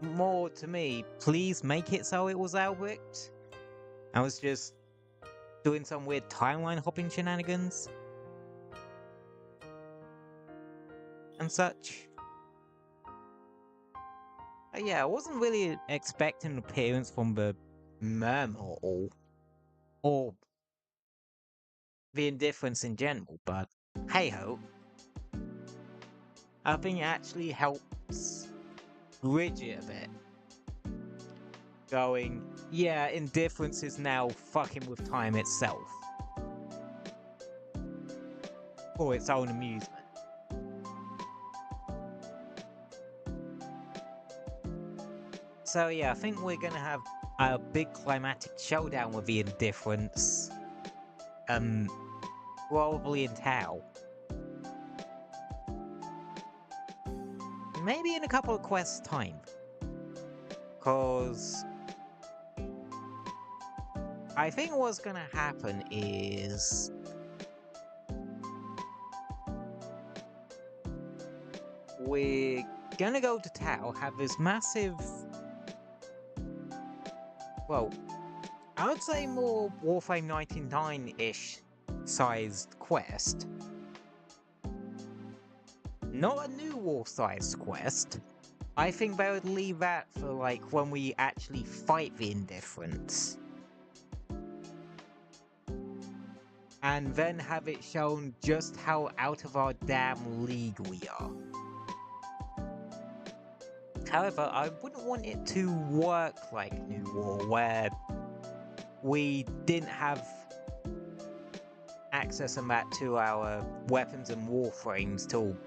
more to me, please make it so it was Albrecht? I was just doing some weird timeline hopping shenanigans and such. Yeah, I wasn't really expecting an appearance from the Mermortal or the indifference in general, but hey ho. I think it actually helps bridge it a bit. Going, yeah, indifference is now fucking with time itself. For its own amusement. So yeah, I think we're gonna have a big climatic showdown with the indifference. Probably in Tau. Maybe in a couple of quests' time. Cause I think what's gonna happen is we're gonna go to Tau, have this massive, well, I would say more Warframe 99-ish sized quest. Not a new war-sized quest. I think they would leave that for like when we actually fight the indifference. And then have it shown just how out of our damn league we are. However, I wouldn't want it to work like New War, where we didn't have access and that to our weapons and warframes till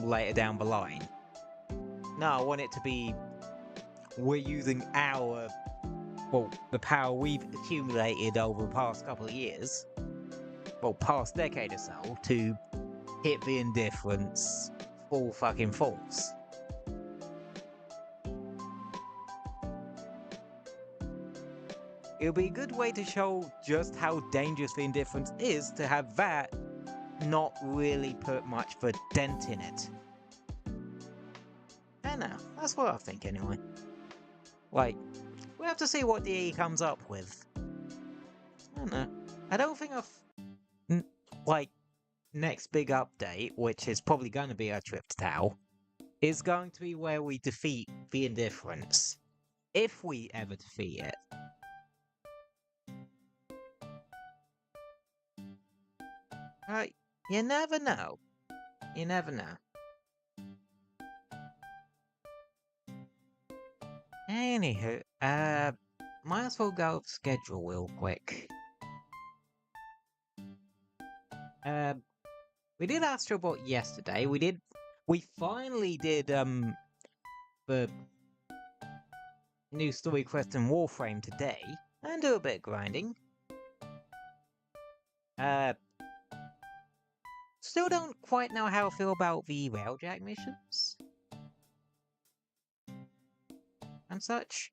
later down the line. No, I want it to be we're using our, well, the power we've accumulated over the past couple of years, well, past decade or so, to hit the indifference full fucking force. It'll be a good way to show just how dangerous the indifference is to have that not really put much of a dent in it. I don't know, that's what I think anyway. Like, we have to see what DE comes up with. I don't know. I don't think like, next big update, which is probably going to be our trip to Tau, is going to be where we defeat the indifference. If we ever defeat it. You never know. You never know. Anywho, might as well go with schedule real quick. We did Astrobot yesterday. We finally did the new story quest in Warframe today, and do a bit of grinding. Still don't quite know how I feel about the Railjack missions and such.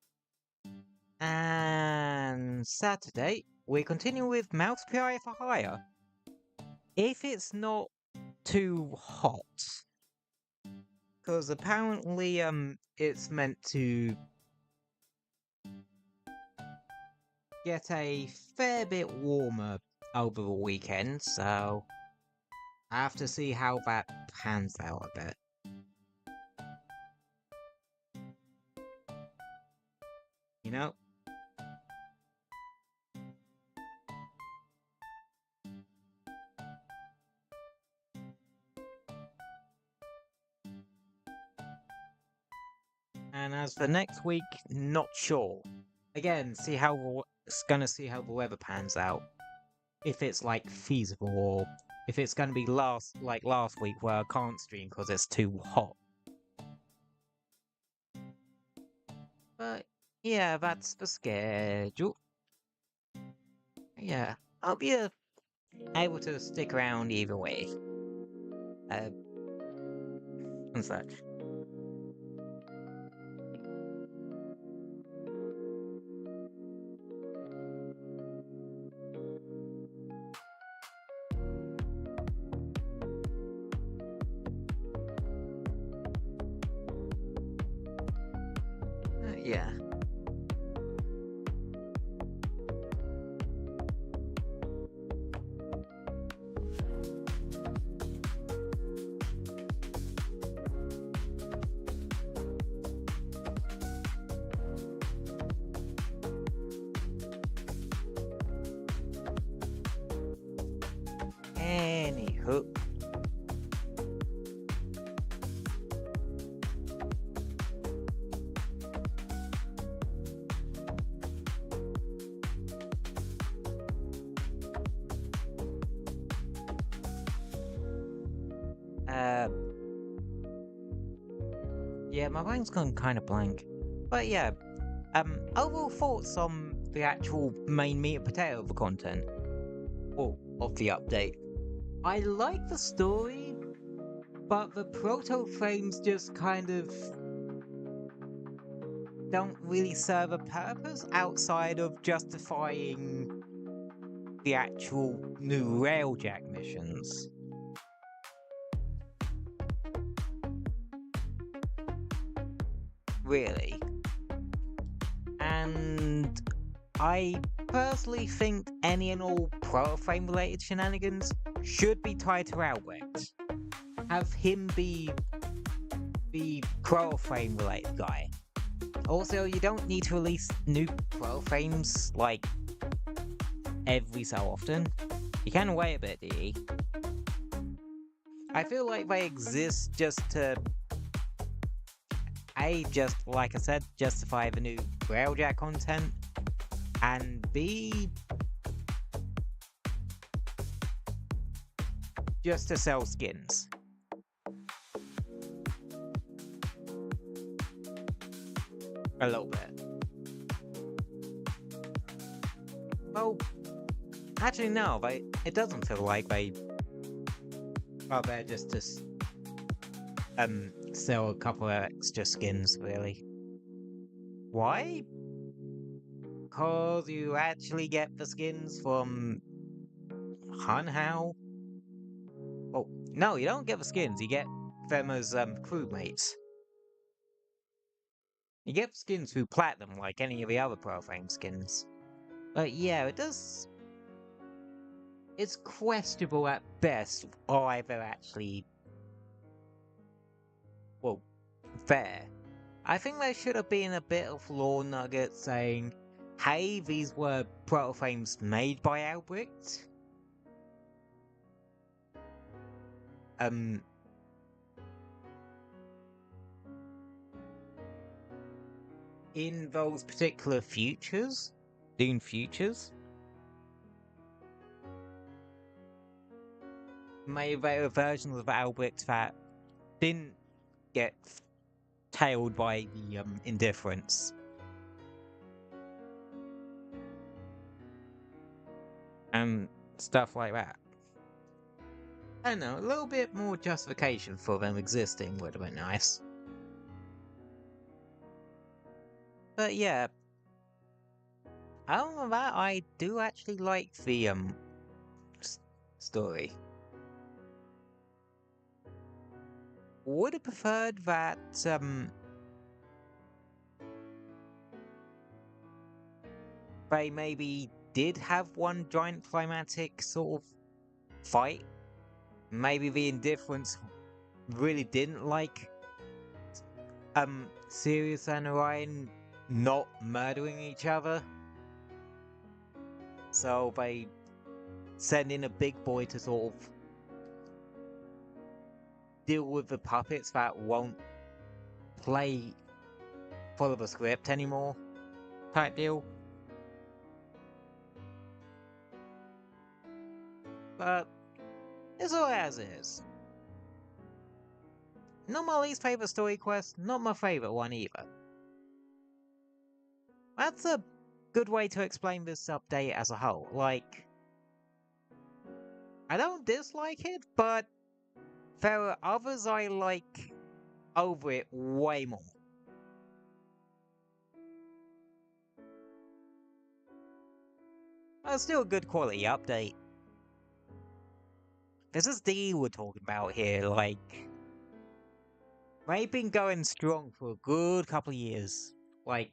And Saturday, we continue with Mouse PI for Hire. If it's not too hot. Because apparently, it's meant to get a fair bit warmer over the weekend, so I have to see how that pans out a bit. You know? And as for next week, not sure. Again, see how the weather pans out. If it's like feasible, or if it's gonna be like last week where I can't stream because it's too hot. But yeah, that's the schedule. Yeah, I'll be able to stick around either way. And such. Yeah. Anywho. Yeah, my mind's gone kind of blank. But yeah, overall thoughts on the actual main meat and potato of the content. Or of the update. I like the story, but the proto frames just kind of don't really serve a purpose outside of justifying the actual new Railjack missions. Really. And I personally think any and all proto-frame related shenanigans should be tied to Albrecht. Have him be the proto-frame related guy. Also, you don't need to release new proto-frames like every so often. You can wait a bit, do you? I feel like they exist just to A, just like I said, justify the new Railjack content, and B, just to sell skins. A little bit. Well, actually no, it doesn't feel like they are there just to sell a couple of extra skins, really. Why? Cause you actually get the skins from Hunhow? Well, no, you don't get the skins, you get them as crewmates. You get skins through Platinum like any of the other Profane skins. But yeah, it's questionable at best either actually, well, fair. I think there should have been a bit of lore nugget saying, hey, these were proto-frames made by Albrecht. in those particular futures, Dune futures, maybe there were versions of Albrecht that didn't get tailed by the indifference. And stuff like that. I don't know, a little bit more justification for them existing would have been nice. But yeah, other than that, I do actually like the story. Would have preferred that they maybe did have one giant climatic sort of fight. Maybe the indifference really didn't like Sirius and Orion not murdering each other. So they send in a big boy to sort of deal with the puppets that won't follow the script anymore, type deal. But it's all as is. Not my least favorite story quest, not my favorite one either. That's a good way to explain this update as a whole. Like, I don't dislike it, but there are others I like over it way more. But still a good quality update. This is D we're talking about here, like, they've been going strong for a good couple of years. Like,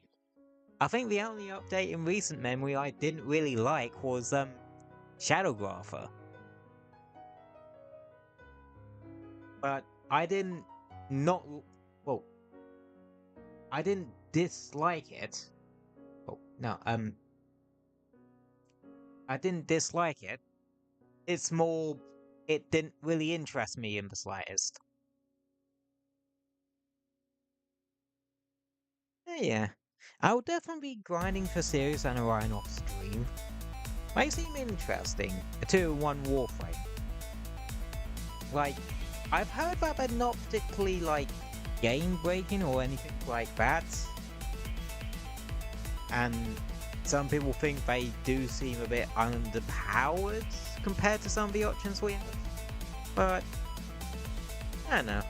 I think the only update in recent memory I didn't really like was Shadowgrapher. But I didn't I didn't dislike it. Oh, no, I didn't dislike it. It's more, it didn't really interest me in the slightest. Yeah, I'll definitely be grinding for Sirius and Orion off stream. Might seem interesting, a 2-in-1 Warframe. Like, I've heard that they're not particularly, like, game-breaking or anything like that. And some people think they do seem a bit underpowered compared to some of the options we have. But, I don't know.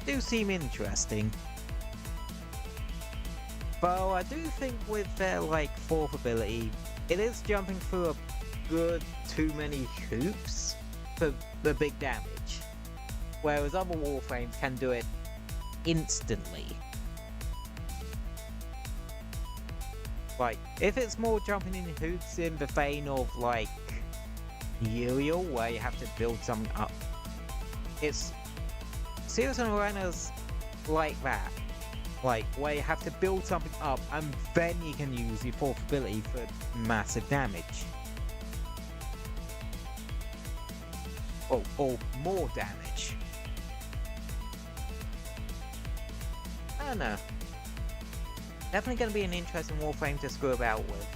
Do seem interesting. Though I do think with their, like, fourth ability, it is jumping through a good too many hoops for the big damage. Whereas other Warframes can do it instantly. Like, if it's more jumping in hoops in the vein of, like, Uriel, where you have to build something up, it's Sirius and Oriana's like that. Like, where you have to build something up and then you can use your fourth ability for massive damage. Or more damage. I don't know. Definitely going to be an interesting Warframe to screw about with.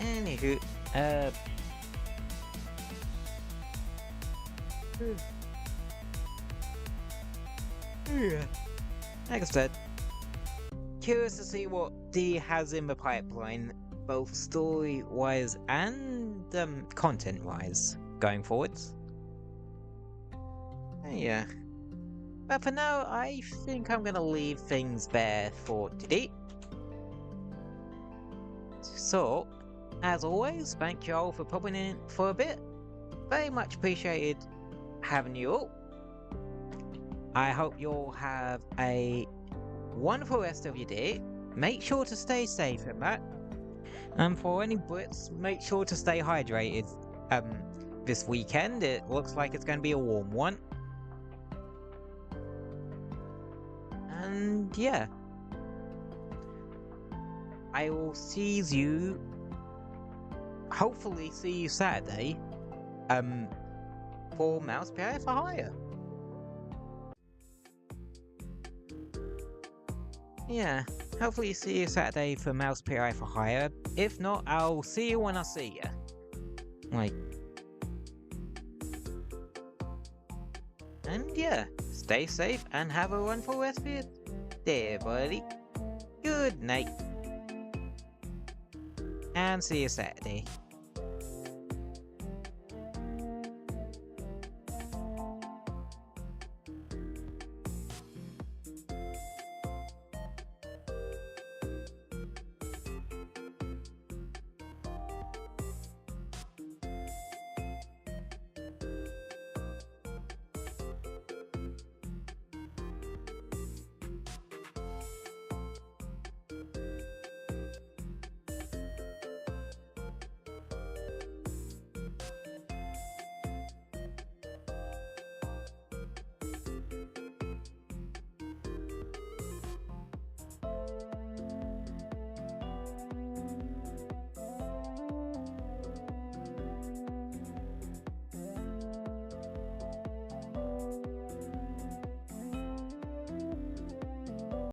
Anywho, yeah. Like I said, curious to see what D has in the pipeline, both story-wise and content-wise, going forwards. Yeah. But for now, I think I'm gonna leave things there for today. So, as always, thank you all for popping in for a bit. Very much appreciated having you all. I hope you all have a wonderful rest of your day. Make sure to stay safe in that. And for any Brits, make sure to stay hydrated this weekend. It looks like it's going to be a warm one. And yeah. I will hopefully see you Saturday for Mouse PI for Hire. yeah, hopefully see you Saturday for Mouse PI for Hire. If not, I'll see you when I see ya. Like, and yeah, stay safe and have a wonderful rest of your day, buddy. Good night. And see you Saturday.